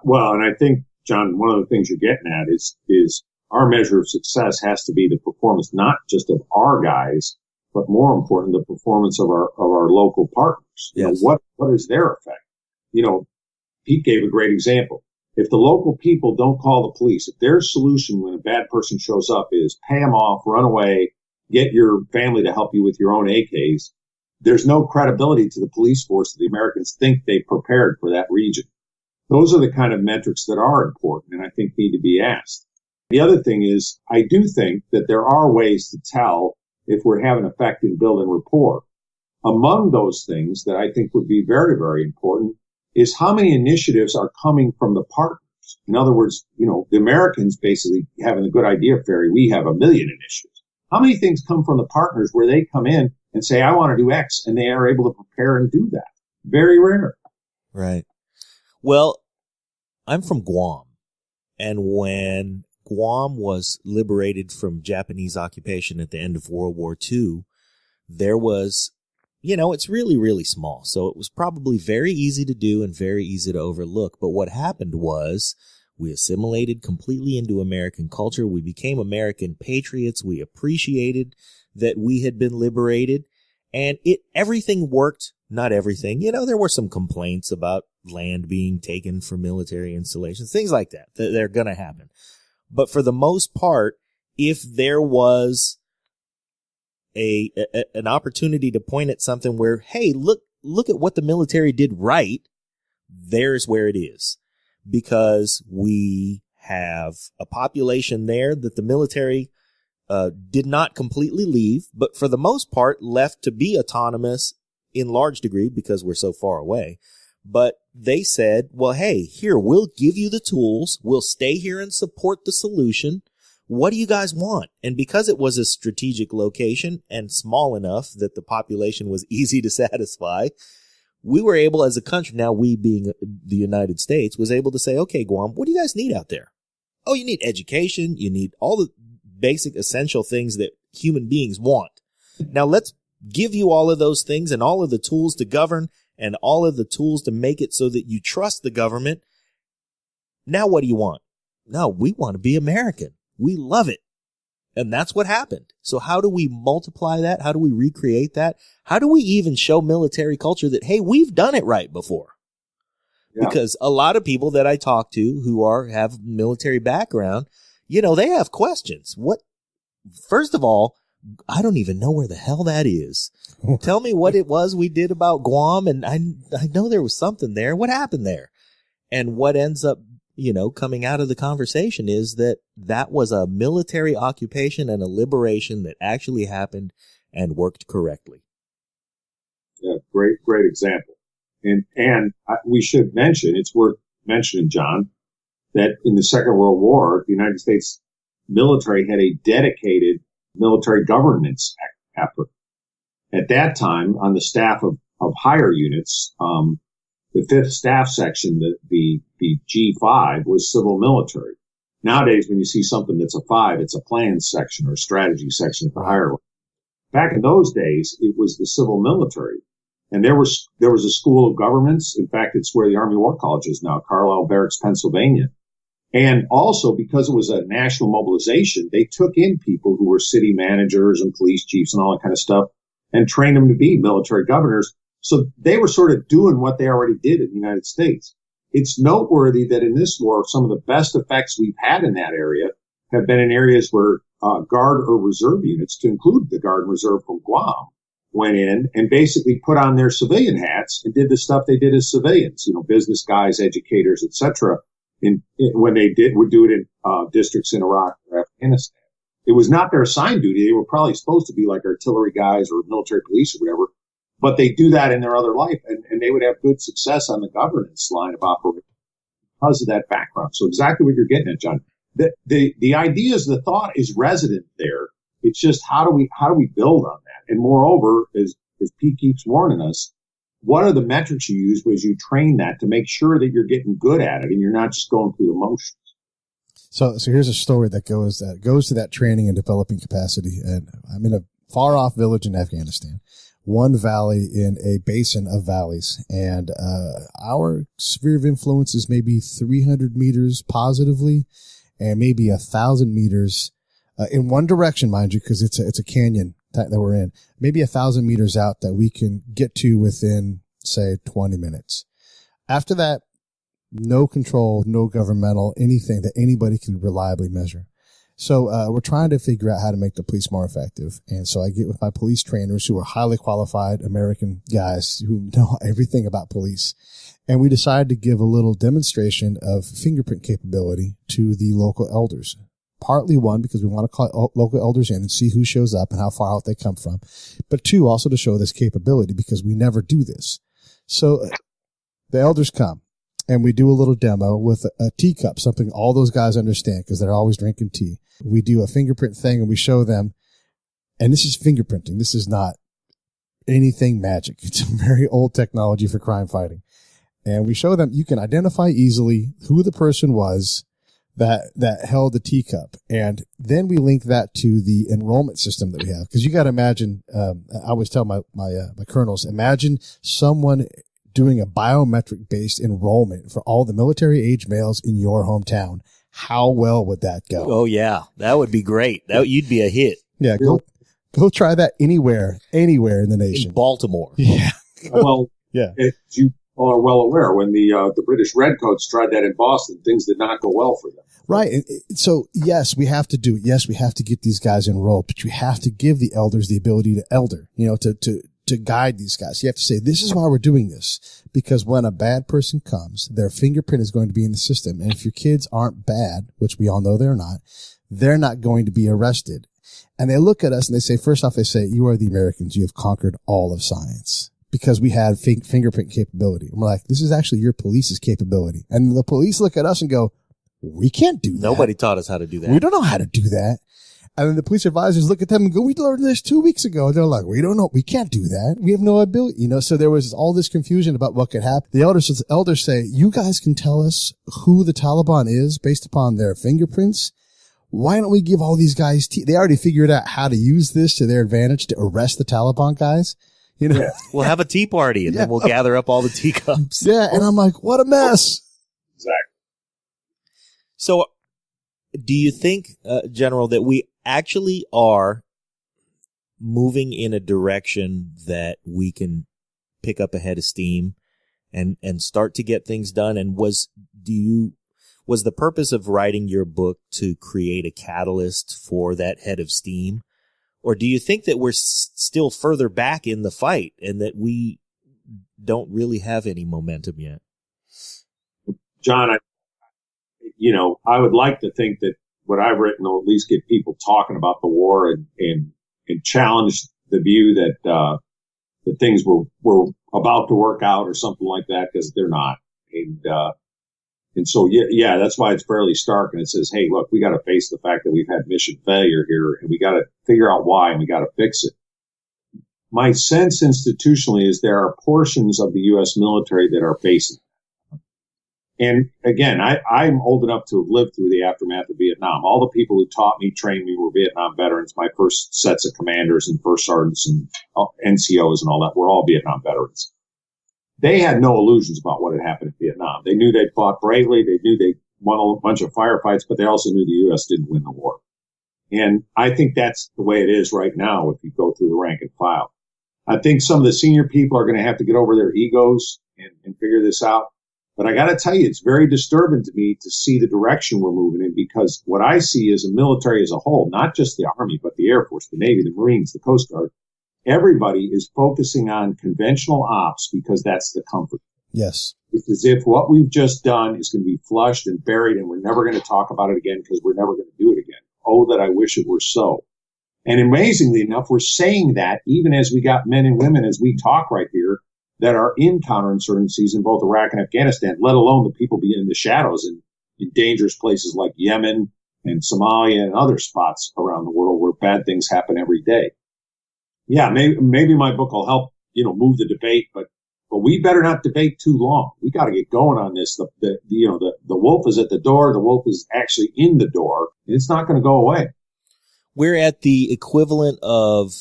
Speaker 3: Well, and I think, John, one of the things you're getting at is our measure of success has to be the performance, not just of our guys, but more important, the performance of our local partners.
Speaker 1: Yes.
Speaker 3: You know, what is their effect? You know, Pete gave a great example. If the local people don't call the police, if their solution when a bad person shows up is pay them off, run away, get your family to help you with your own AKs, there's no credibility to the police force that the Americans think they've prepared for that region. Those are the kind of metrics that are important and I think need to be asked. The other thing is, I do think that there are ways to tell if we're having effect in building rapport. Among those things that I think would be very, very important is how many initiatives are coming from the partners. In other words, you know, the Americans basically having a good idea, Ferry, we have 1 million initiatives. How many things come from the partners where they come in and say, I want to do X, and they are able to prepare and do that? Very rare.
Speaker 1: Right. Well, I'm from Guam, and when Guam was liberated from Japanese occupation at the end of World War II, there was, you know, it's really, really small. So it was probably very easy to do and very easy to overlook. But what happened was we assimilated completely into American culture. We became American patriots. We appreciated that we had been liberated, and everything worked. Not everything. You know, there were some complaints about land being taken for military installations, things like that. They're going to happen. But for the most part, if there was an opportunity to point at something where, hey, look at what the military did right, there's where it is. Because we have a population there that the military did not completely leave, but for the most part left to be autonomous in large degree because we're so far away. But they said, well, hey, here, we'll give you the tools. We'll stay here and support the solution. What do you guys want? And because it was a strategic location and small enough that the population was easy to satisfy, we were able as a country, now we being the United States, was able to say, okay, Guam, what do you guys need out there? Oh, you need education. You need all the basic essential things that human beings want. Now let's give you all of those things and all of the tools to govern and all of the tools to make it so that you trust the government. Now what do you want? No, we want to be American. We love it. And that's what happened. So how do we multiply that? How do we recreate that? How do we even show military culture that, hey, we've done it right before? Yeah. Because a lot of people that I talk to who have military background, you know, they have questions. First of all, I don't even know where the hell that is. Tell me what it was we did about Guam. And I know there was something there. What happened there? And what ends up, you know, coming out of the conversation is that was a military occupation and a liberation that actually happened and worked correctly.
Speaker 3: Yeah, great example. And we should mention, it's worth mentioning, John, that in the Second World War, the United States military had a dedicated military governance effort. At that time, on the staff of higher units, the 5th Staff Section, the G5, was civil military. Nowadays, when you see something that's a 5, it's a plans section or strategy section at the higher level. Back in those days, it was the civil military. And there was a school of governments. In fact, it's where the Army War College is now, Carlisle Barracks, Pennsylvania. And also, because it was a national mobilization, they took in people who were city managers and police chiefs and all that kind of stuff and trained them to be military governors. So they were sort of doing what they already did in the United States. It's noteworthy that in this war, some of the best effects we've had in that area have been in areas where Guard or Reserve units, to include the Guard and Reserve from Guam, went in and basically put on their civilian hats and did the stuff they did as civilians, you know, business guys, educators, etc. When they would do it in districts in Iraq or Afghanistan. It was not their assigned duty. They were probably supposed to be like artillery guys or military police or whatever, but they do that in their other life, and they would have good success on the governance line of operation because of that background. So exactly what you're getting at, John. The ideas, the thought is resident there. It's just how do we build on that? And moreover, as Pete keeps warning us, what are the metrics you use as you train that to make sure that you're getting good at it and you're not just going through the motions? So
Speaker 2: here's a story that goes to that training and developing capacity. And I'm in a far off village in Afghanistan, one valley in a basin of valleys. And our sphere of influence is maybe 300 meters positively and maybe 1,000 meters in one direction, mind you, because it's a canyon that we're in, maybe 1,000 meters out that we can get to within, say, 20 minutes. After that, no control, no governmental, anything that anybody can reliably measure. So we're trying to figure out how to make the police more effective. And so I get with my police trainers who are highly qualified American guys who know everything about police. And we decided to give a little demonstration of fingerprint capability to the local elders. Partly one, because we want to call local elders in and see who shows up and how far out they come from. But two, also to show this capability because we never do this. So the elders come. And we do a little demo with a teacup, something all those guys understand because they're always drinking tea. We do a fingerprint thing and we show them, and this is fingerprinting. This is not anything magic. It's a very old technology for crime fighting. And we show them you can identify easily who the person was that held the teacup. And then we link that to the enrollment system that we have. Because you got to imagine, I always tell my colonels, imagine someone doing a biometric-based enrollment for all the military-age males in your hometown. How well would that go?
Speaker 1: Oh, yeah. That would be great. You'd be a hit.
Speaker 2: Yeah, go try that anywhere in the nation.
Speaker 1: In Baltimore.
Speaker 2: Yeah.
Speaker 3: Well,
Speaker 2: yeah.
Speaker 3: As you all are well aware, when the British Redcoats tried that in Boston, things did not go well for them.
Speaker 2: Right. So, yes, we have to do it. Yes, we have to get these guys enrolled, but you have to give the elders the ability to elder, to guide these guys. You have to say, this is why we're doing this, because when a bad person comes, their fingerprint is going to be in the system. And if your kids aren't bad, which we all know they're not going to be arrested. And they look at us and they say, first off, they say, you are the Americans. You have conquered all of science because we had fingerprint capability. And we're like, this is actually your police's capability. And the police look at us and go, we can't do that.
Speaker 1: Nobody taught us how to do that.
Speaker 2: We don't know how to do that. And then the police advisors look at them and go, we learned this 2 weeks ago. And they're like, we don't know. We can't do that. We have no ability. So there was all this confusion about what could happen. The elders say, you guys can tell us who the Taliban is based upon their fingerprints. Why don't we give all these guys they already figured out how to use this to their advantage to arrest the Taliban guys.
Speaker 3: Yeah.
Speaker 1: We'll have a tea party and then we'll gather up all the teacups.
Speaker 2: Yeah. And I'm like, what a mess.
Speaker 3: Exactly.
Speaker 1: So do you think, General, that we actually are moving in a direction that we can pick up a head of steam and start to get things done? And was the purpose of writing your book to create a catalyst for that head of steam? Or do you think that we're still further back in the fight and that we don't really have any momentum yet?
Speaker 3: John, I would like to think that what I've written will at least get people talking about the war and challenge the view that things were about to work out or something like that, because they're not. And so, yeah, that's why it's fairly stark. And it says, hey, look, we got to face the fact that we've had mission failure here and we got to figure out why and we got to fix it. My sense institutionally is there are portions of the U.S. military that are facing. And again, I'm old enough to have lived through the aftermath of Vietnam. All the people who taught me, trained me, were Vietnam veterans. My first sets of commanders and first sergeants and NCOs and all that were all Vietnam veterans. They had no illusions about what had happened in Vietnam. They knew they'd fought bravely. They knew they won a bunch of firefights, but they also knew the U.S. didn't win the war. And I think that's the way it is right now if you go through the rank and file. I think some of the senior people are going to have to get over their egos and figure this out. But I got to tell you, it's very disturbing to me to see the direction we're moving in, because what I see is a military as a whole, not just the Army, but the Air Force, the Navy, the Marines, the Coast Guard. Everybody is focusing on conventional ops because that's the comfort.
Speaker 2: Yes.
Speaker 3: It's as if what we've just done is going to be flushed and buried and we're never going to talk about it again because we're never going to do it again. Oh, that I wish it were so. And amazingly enough, we're saying that even as we got men and women, as we talk right here, that are in counterinsurgencies in both Iraq and Afghanistan, let alone the people being in the shadows in dangerous places like Yemen and Somalia and other spots around the world where bad things happen every day. Yeah, maybe my book will help, move the debate, but we better not debate too long. We got to get going on this. The wolf is at the door. The wolf is actually in the door, and it's not going to go away.
Speaker 1: We're at the equivalent of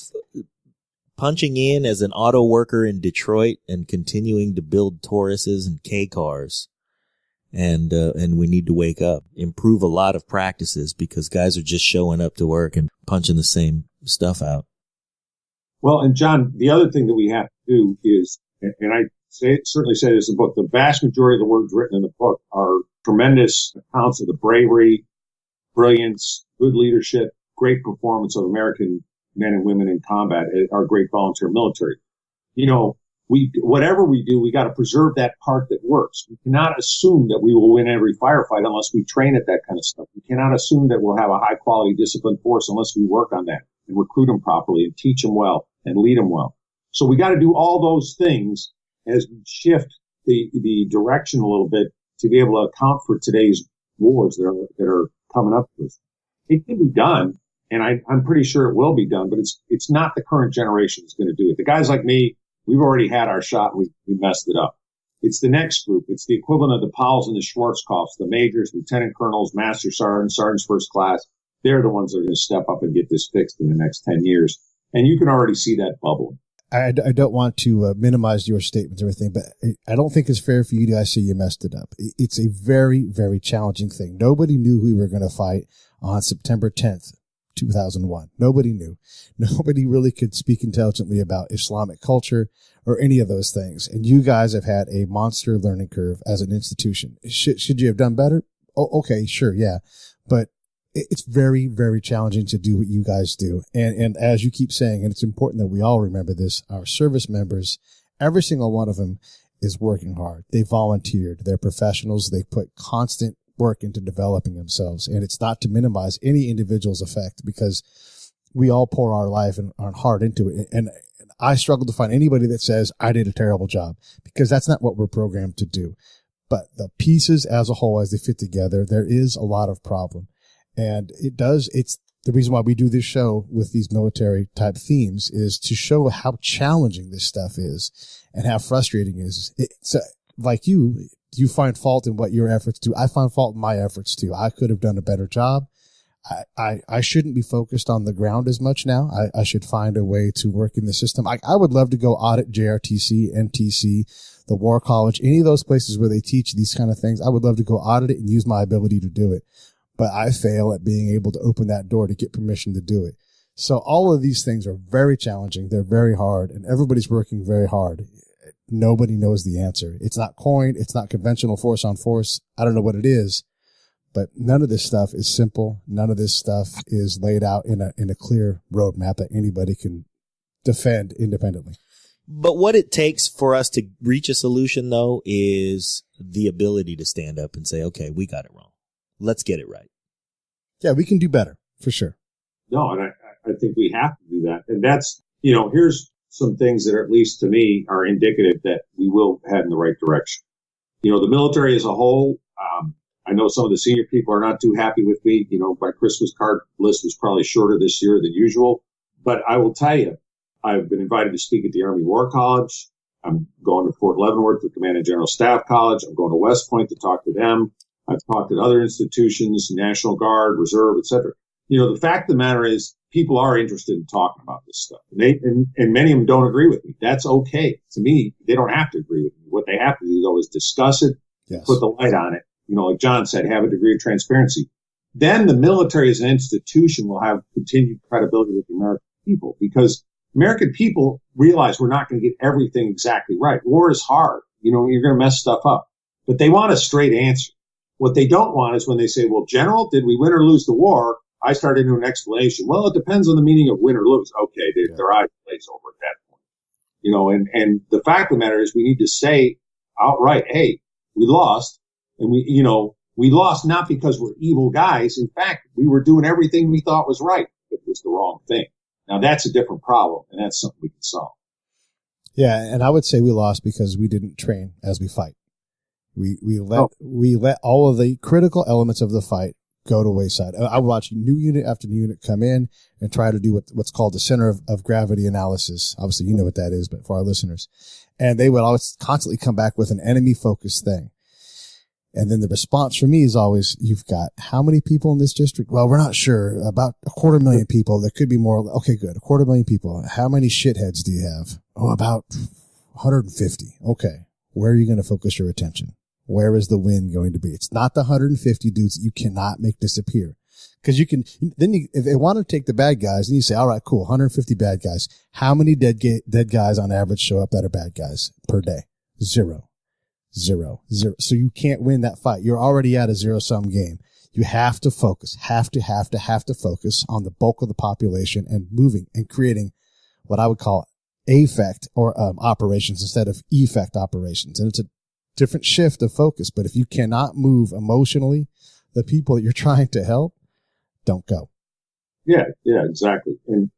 Speaker 1: punching in as an auto worker in Detroit and continuing to build Tauruses and K cars. And we need to wake up, improve a lot of practices because guys are just showing up to work and punching the same stuff out.
Speaker 3: Well, and John, the other thing that we have to do is, and I certainly say this in the book, the vast majority of the words written in the book are tremendous accounts of the bravery, brilliance, good leadership, great performance of American men and women in combat, our great volunteer military. You know, whatever we do, we got to preserve that part that works. We cannot assume that we will win every firefight unless we train at that kind of stuff. We cannot assume that we'll have a high quality disciplined force unless we work on that and recruit them properly and teach them well and lead them well. So we got to do all those things as we shift the direction a little bit to be able to account for today's wars that are coming up to us. It can be done, and I'm pretty sure it will be done, but it's not the current generation that's going to do it. The guys like me, we've already had our shot. We messed it up. It's the next group. It's the equivalent of the Powells and the Schwarzkopfs, the majors, lieutenant colonels, master sergeants, sergeants first class. They're the ones that are going to step up and get this fixed in the next 10 years. And you can already see that bubbling.
Speaker 2: I don't want to minimize your statements or everything, but I don't think it's fair for you to guys say you messed it up. It's a very, very challenging thing. Nobody knew we were going to fight on September 10th, 2001. Nobody knew. Nobody really could speak intelligently about Islamic culture or any of those things. And you guys have had a monster learning curve as an institution. Should you have done better? Oh, okay, sure, yeah. But it's very, very challenging to do what you guys do. And as you keep saying, and it's important that we all remember this, our service members, every single one of them is working hard. They volunteered. They're professionals. They put constant work into developing themselves. And it's not to minimize any individual's effect because we all pour our life and our heart into it. And I struggle to find anybody that says I did a terrible job because that's not what we're programmed to do. But the pieces as a whole, as they fit together, there is a lot of problem. And it's the reason why we do this show with these military type themes is to show how challenging this stuff is and how frustrating it is. It's like you find fault in what your efforts do. I find fault in my efforts too. I could have done a better job. I shouldn't be focused on the ground as much now. I should find a way to work in the system. I would love to go audit JRTC, MTC, the War College, any of those places where they teach these kind of things. I would love to go audit it and use my ability to do it. But I fail at being able to open that door to get permission to do it. So all of these things are very challenging. They're very hard, and everybody's working very hard. Nobody knows the answer. It's not coin. It's not conventional force on force. I don't know what it is, but none of this stuff is simple. None of this stuff is laid out in a clear roadmap that anybody can defend independently.
Speaker 1: But what it takes for us to reach a solution, though, is the ability to stand up and say, okay, we got it wrong. Let's get it right.
Speaker 2: Yeah, we can do better, for sure.
Speaker 3: No, and I think we have to do that. And that's, here's some things that are, at least to me, are indicative that we will head in the right direction. The military as a whole, I know some of the senior people are not too happy with me. My Christmas card list was probably shorter this year than usual. But I will tell you, I've been invited to speak at the Army War College. I'm going to Fort Leavenworth, the Command and General Staff College. I'm going to West Point to talk to them. I've talked at other institutions, National Guard, Reserve, etc. The fact of the matter is people are interested in talking about this stuff. And many of them don't agree with me. That's okay. To me, they don't have to agree with me. What they have to do, though, is discuss it,
Speaker 2: yes,
Speaker 3: put the light on it. Like John said, have a degree of transparency. Then the military as an institution will have continued credibility with the American people because American people realize we're not going to get everything exactly right. War is hard. You're going to mess stuff up. But they want a straight answer. What they don't want is when they say, well, General, did we win or lose the war? I start into an explanation. Well, it depends on the meaning of win or lose. Okay, their eyes glaze over at that point. And the fact of the matter is we need to say outright, hey, we lost. And we lost not because we're evil guys. In fact, we were doing everything we thought was right. It was the wrong thing. Now that's a different problem, and that's something we can solve.
Speaker 2: Yeah, and I would say we lost because we didn't train as we fight. We let all of the critical elements of the fight go to wayside. I watch new unit after new unit come in and try to do what's called the center of gravity analysis. Obviously, you know what that is, but for our listeners. And they would always constantly come back with an enemy-focused thing. And then the response from me is always, you've got how many people in this district? Well, we're not sure. About 250,000 people. There could be more. Okay, good. 250,000 people. How many shitheads do you have? Oh, about 150. Okay. Where are you going to focus your attention? Where is the win going to be? It's not the 150 dudes that you cannot make disappear. Because you can, then if they want to take the bad guys, and you say, all right, cool, 150 bad guys. How many dead guys on average show up that are bad guys per day? Zero. So you can't win that fight. You're already at a zero-sum game. You have to focus, have to focus on the bulk of the population and moving and creating what I would call affect or operations instead of effect operations. And it's a different shift of focus. But if you cannot move emotionally the people that you're trying to help, don't go.
Speaker 3: Yeah, exactly. And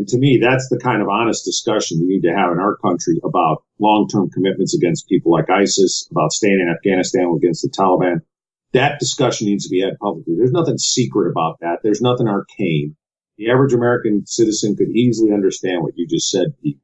Speaker 3: to me, that's the kind of honest discussion we need to have in our country about long-term commitments against people like ISIS, about staying in Afghanistan against the Taliban. That discussion needs to be had publicly. There's nothing secret about that. There's nothing arcane. The average American citizen could easily understand what you just said, Pete.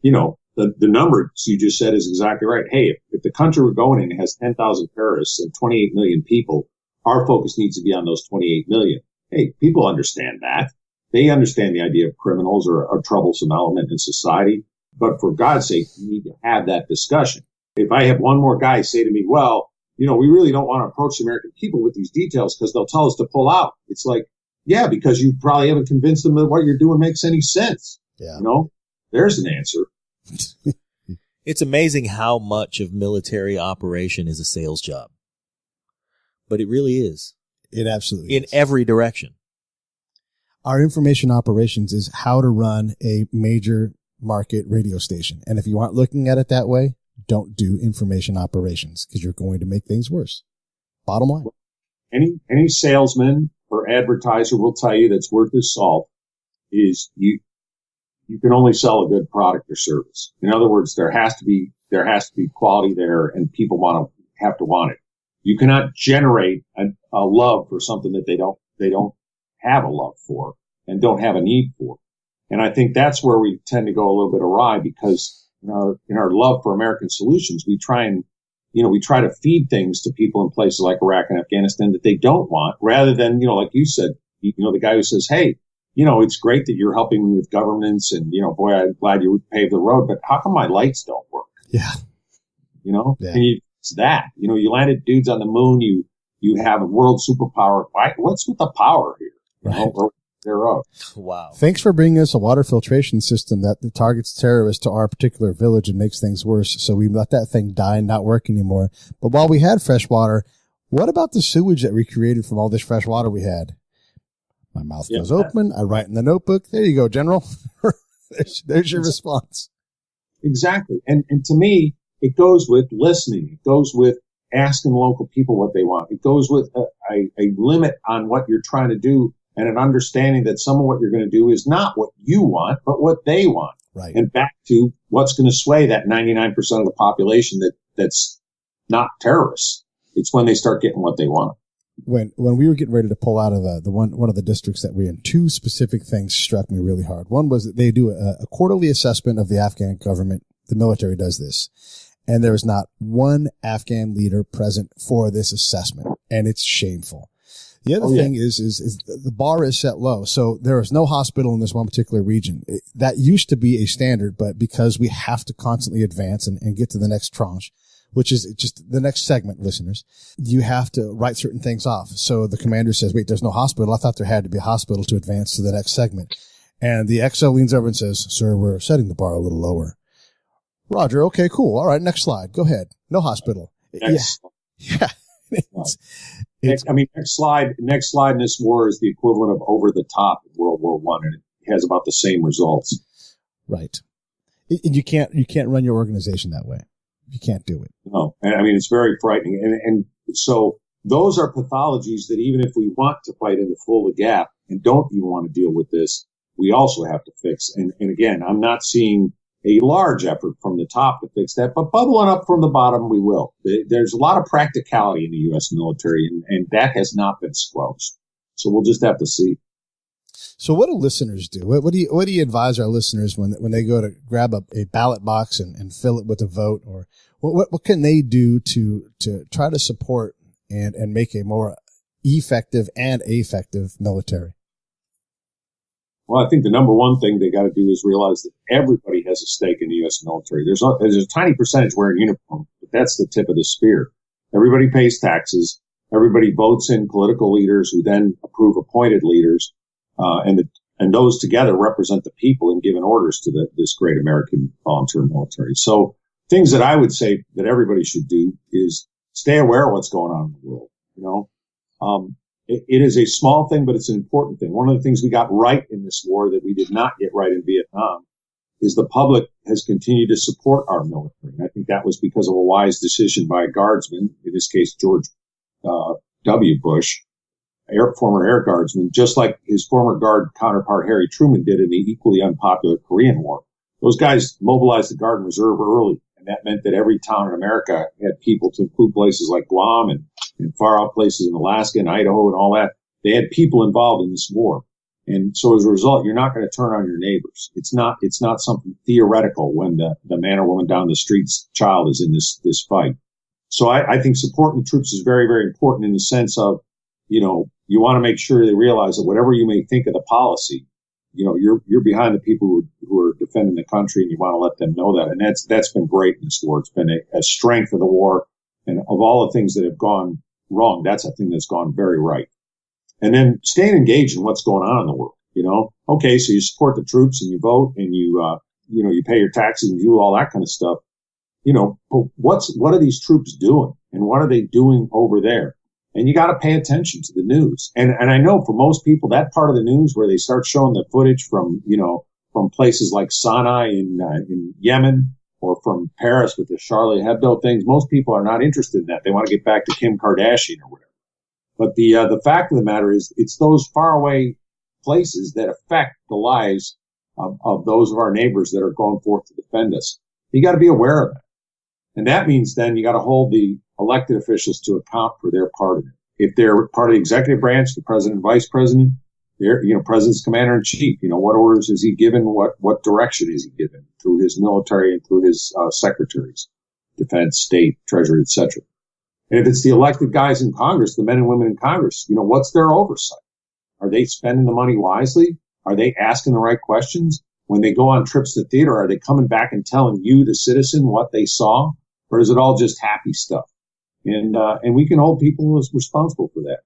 Speaker 3: You know, the numbers you just said is exactly right. Hey, if the country we're going in has 10,000 terrorists and 28 million people, our focus needs to be on those 28 million. Hey, people understand that. They understand the idea of criminals or a troublesome element in society. But for God's sake, you need to have that discussion. If I have one more guy say to me, well, you know, we really don't want to approach the American people with these details because they'll tell us to pull out. It's like, yeah, because you probably haven't convinced them that what you're doing makes any sense.
Speaker 2: Yeah.
Speaker 3: You know, there's an answer.
Speaker 1: It's amazing how much of military operation is a sales job. But it really is.
Speaker 2: It absolutely
Speaker 1: in
Speaker 2: is.
Speaker 1: every direction.
Speaker 2: Our information operations is how to run a major market radio station. And if you aren't looking at it that way, don't do information operations because you're going to make things worse. Bottom line.
Speaker 3: Any salesman or advertiser will tell you that's worth his salt is you can only sell a good product or service. In other words, there has to be quality there and people have to want it. You cannot generate a love for something that they don't have a love for and don't have a need for. And I think that's where we tend to go a little bit awry because in our love for American solutions, we try to feed things to people in places like Iraq and Afghanistan that they don't want rather than, like you said, the guy who says, hey, it's great that you're helping me with governance and, boy, I'm glad you paved the road, but how come my lights don't work?
Speaker 2: Yeah.
Speaker 3: Yeah. And it's that, you landed dudes on the moon, you have a world superpower. What's with the power here?
Speaker 2: Right.
Speaker 3: Or thereof.
Speaker 1: Wow.
Speaker 2: Thanks for bringing us a water filtration system that targets terrorists to our particular village and makes things worse. So we let that thing die and not work anymore. But while we had fresh water, what about the sewage that we created from all this fresh water we had? My mouth goes open. I write in the notebook. There you go, General. there's your response.
Speaker 3: Exactly. And to me, it goes with listening. It goes with asking local people what they want. It goes with a limit on what you're trying to do and an understanding that some of what you're going to do is not what you want, but what they want.
Speaker 2: Right.
Speaker 3: And back to what's going to sway that 99% of the population that's not terrorists. It's when they start getting what they want.
Speaker 2: When we were getting ready to pull out of the one of the districts that we're in, two specific things struck me really hard. One was that they do a quarterly assessment of the Afghan government. The military does this. And there is not one Afghan leader present for this assessment. And it's shameful. The other thing is the bar is set low. So there is no hospital in this one particular region. That used to be a standard, but because we have to constantly advance and get to the next tranche, which is just the next segment, listeners, you have to write certain things off. So the commander says, wait, there's no hospital. I thought there had to be a hospital to advance to the next segment. And the XO leans over and says, sir, we're setting the bar a little lower. Roger. Okay, cool. All right. Next slide. Go ahead. No hospital. Yeah.
Speaker 3: Next slide in this war is the equivalent of Over the Top in World War I, and it has about the same results.
Speaker 2: Right. And you can't run your organization that way. You can't do it.
Speaker 3: No. And it's very frightening. And so those are pathologies that even if we want to fight in the full the gap and don't even want to deal with this, we also have to fix. And again, I'm not seeing a large effort from the top to fix that, but bubbling up from the bottom, we will. There's a lot of practicality in the U.S. military, and that has not been squelched. So we'll just have to see.
Speaker 2: So what do listeners do? What do you advise our listeners when they go to grab a ballot box and fill it with a vote? Or what can they do to try to support and make a more effective and effective military?
Speaker 3: Well, I think the number one thing they got to do is realize that everybody has a stake in the U.S. military. There's a tiny percentage wearing uniform, but that's the tip of the spear. Everybody pays taxes. Everybody votes in political leaders who then approve appointed leaders, and those together represent the people and giving orders to this great American volunteer military. So things that I would say that everybody should do is stay aware of what's going on in the world. You know, it is a small thing, but it's an important thing. One of the things we got right in this war that we did not get right in Vietnam is the public has continued to support our military. And I think that was because of a wise decision by a guardsman, in this case, George W. Bush, former air guardsman, just like his former guard counterpart Harry Truman did in the equally unpopular Korean War. Those guys mobilized the Guard and Reserve early, and that meant that every town in America had people, to include places like Guam and far out places in Alaska and Idaho and all that. They had people involved in this war. And so as a result, you're not going to turn on your neighbors. It's not something theoretical when the man or woman down the street's child is in this fight. So I think supporting the troops is very, very important in the sense of, you know, you want to make sure they realize that whatever you may think of the policy, you know, you're behind the people who are defending the country, and you want to let them know that. And that's been great in this war. It's been a strength of the war. And of all the things that have gone wrong, that's a thing that's gone very right. And then staying engaged in what's going on in the world, you know. Okay, so you support the troops and you vote and you pay your taxes and do all that kind of stuff. You know, but what are these troops doing, and what are they doing over there? And you got to pay attention to the news. And I know for most people, that part of the news where they start showing the footage from places like Sana'a in Yemen, or from Paris with the Charlie Hebdo things, most people are not interested in that. They want to get back to Kim Kardashian or whatever. But the fact of the matter is, it's those faraway places that affect the lives of those of our neighbors that are going forth to defend us. You got to be aware of that. And that means then you got to hold the elected officials to account for their part of it. If they're part of the executive branch, the president and vice president, president's commander in chief, what orders is he given? What direction is he given through his military and through his secretaries, defense, state, treasury, etc. And if it's the elected guys in Congress, the men and women in Congress, what's their oversight? Are they spending the money wisely? Are they asking the right questions? When they go on trips to theater, are they coming back and telling you, the citizen, what they saw? Or is it all just happy stuff? And we can hold people as responsible for that.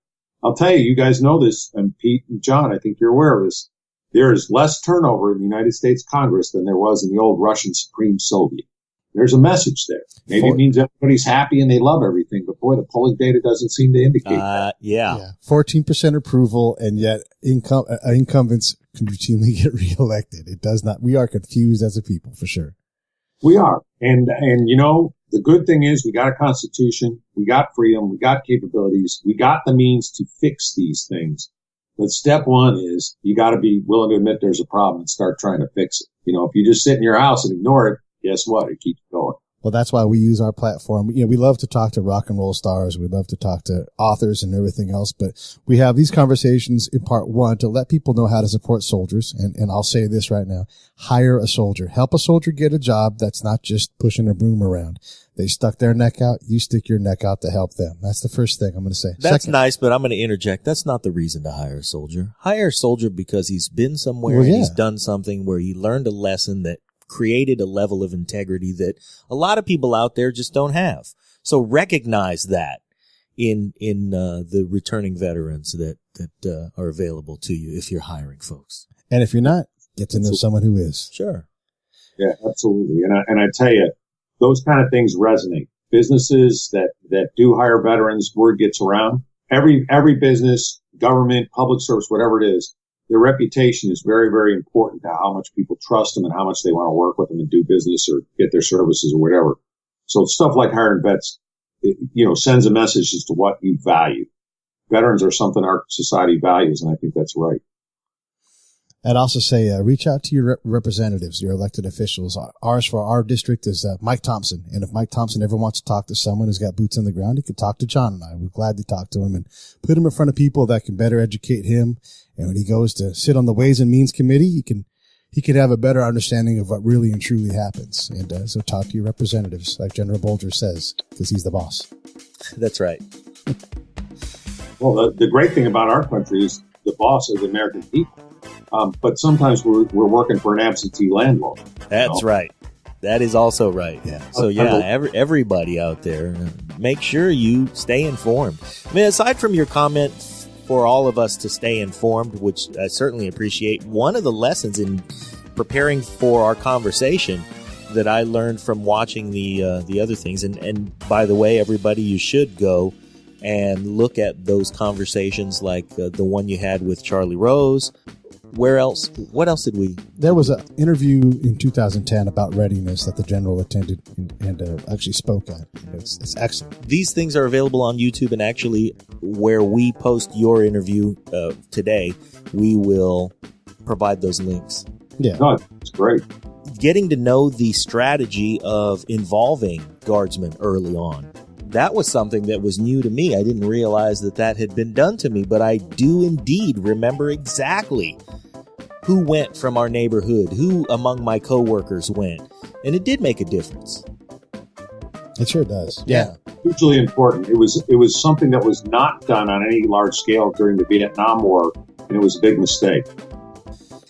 Speaker 3: I'll tell you, you guys know this, and Pete and John, I think you're aware of this. There is less turnover in the United States Congress than there was in the old Russian Supreme Soviet. There's a message there. Maybe it means everybody's happy and they love everything, but boy, the polling data doesn't seem to indicate that.
Speaker 2: Yeah. 14% approval, and yet incumbents can routinely get reelected. It does not. We are confused as a people, for sure.
Speaker 3: We are. And the good thing is we got a constitution, we got freedom, we got capabilities, we got the means to fix these things. But step one is you got to be willing to admit there's a problem and start trying to fix it. If you just sit in your house and ignore it, guess what? It keeps going.
Speaker 2: Well, that's why we use our platform. We love to talk to rock and roll stars. We love to talk to authors and everything else. But we have these conversations in part one to let people know how to support soldiers. And I'll say this right now. Hire a soldier. Help a soldier get a job that's not just pushing a broom around. They stuck their neck out. You stick your neck out to help them. That's the first thing I'm going to say.
Speaker 1: That's Second, nice, but I'm going to interject. That's not the reason to hire a soldier. Hire a soldier because he's been somewhere and he's done something where he learned a lesson that created a level of integrity that a lot of people out there just don't have. So recognize that in the returning veterans that are available to you if you're hiring folks.
Speaker 2: And if you're not, get to know someone who is.
Speaker 1: Sure.
Speaker 3: Yeah, absolutely. And I tell you, those kind of things resonate. Businesses that do hire veterans, word gets around. Every business, government, public service, whatever it is, their reputation is very, very important to how much people trust them and how much they want to work with them and do business or get their services or whatever. So stuff like hiring vets, sends a message as to what you value. Veterans are something our society values, and I think that's right.
Speaker 2: I'd also say reach out to your representatives, your elected officials. Ours for our district is Mike Thompson. And if Mike Thompson ever wants to talk to someone who's got boots on the ground, he could talk to John and I. We're glad to talk to him and put him in front of people that can better educate him. And when he goes to sit on the Ways and Means Committee, he could have a better understanding of what really and truly happens. And so talk to your representatives, like General Bolger says, because he's the boss.
Speaker 1: That's right.
Speaker 3: Well, the great thing about our country is the boss is the American people. But sometimes we're working for an absentee landlord.
Speaker 1: That's right. That is also right. Yeah. So everybody out there, make sure you stay informed. I mean, aside from your comment for all of us to stay informed, which I certainly appreciate, one of the lessons in preparing for our conversation that I learned from watching the other things, and by the way, everybody, you should go and look at those conversations like the one you had with Charlie Rose. Where else? What else did we?
Speaker 2: There was an interview in 2010 about readiness that the general attended and actually spoke at. It's excellent.
Speaker 1: These things are available on YouTube, and actually, where we post your interview today, we will provide those links.
Speaker 2: Yeah,
Speaker 3: no, it's great.
Speaker 1: Getting to know the strategy of involving guardsmen early on. That was something that was new to me. I didn't realize that had been done to me, but I do indeed remember exactly who went from our neighborhood, who among my coworkers went, and it did make a difference.
Speaker 2: It sure does.
Speaker 1: Yeah.
Speaker 3: Hugely important. It was something that was not done on any large scale during the Vietnam War, and it was a big mistake.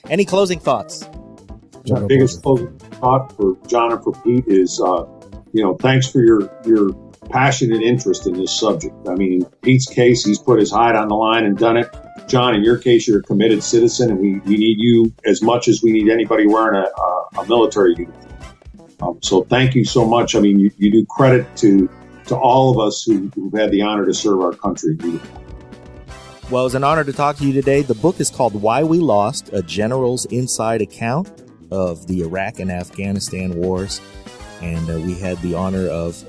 Speaker 1: Any closing thoughts?
Speaker 3: My biggest closing thought for John and for Pete is, thanks for your passionate interest in this subject. I mean, in Pete's case, he's put his hide on the line and done it. John, in your case, you're a committed citizen, and we need you as much as we need anybody wearing a military uniform. So thank you so much. I mean, you do credit to all of us who've had the honor to serve our country.
Speaker 1: Well, it was an honor to talk to you today. The book is called Why We Lost, A General's Inside Account of the Iraq and Afghanistan Wars. And we had the honor of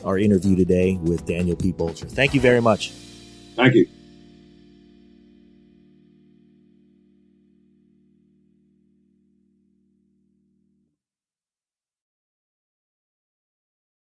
Speaker 1: our interview today with Daniel P. Bolger. Thank you very much.
Speaker 3: Thank you.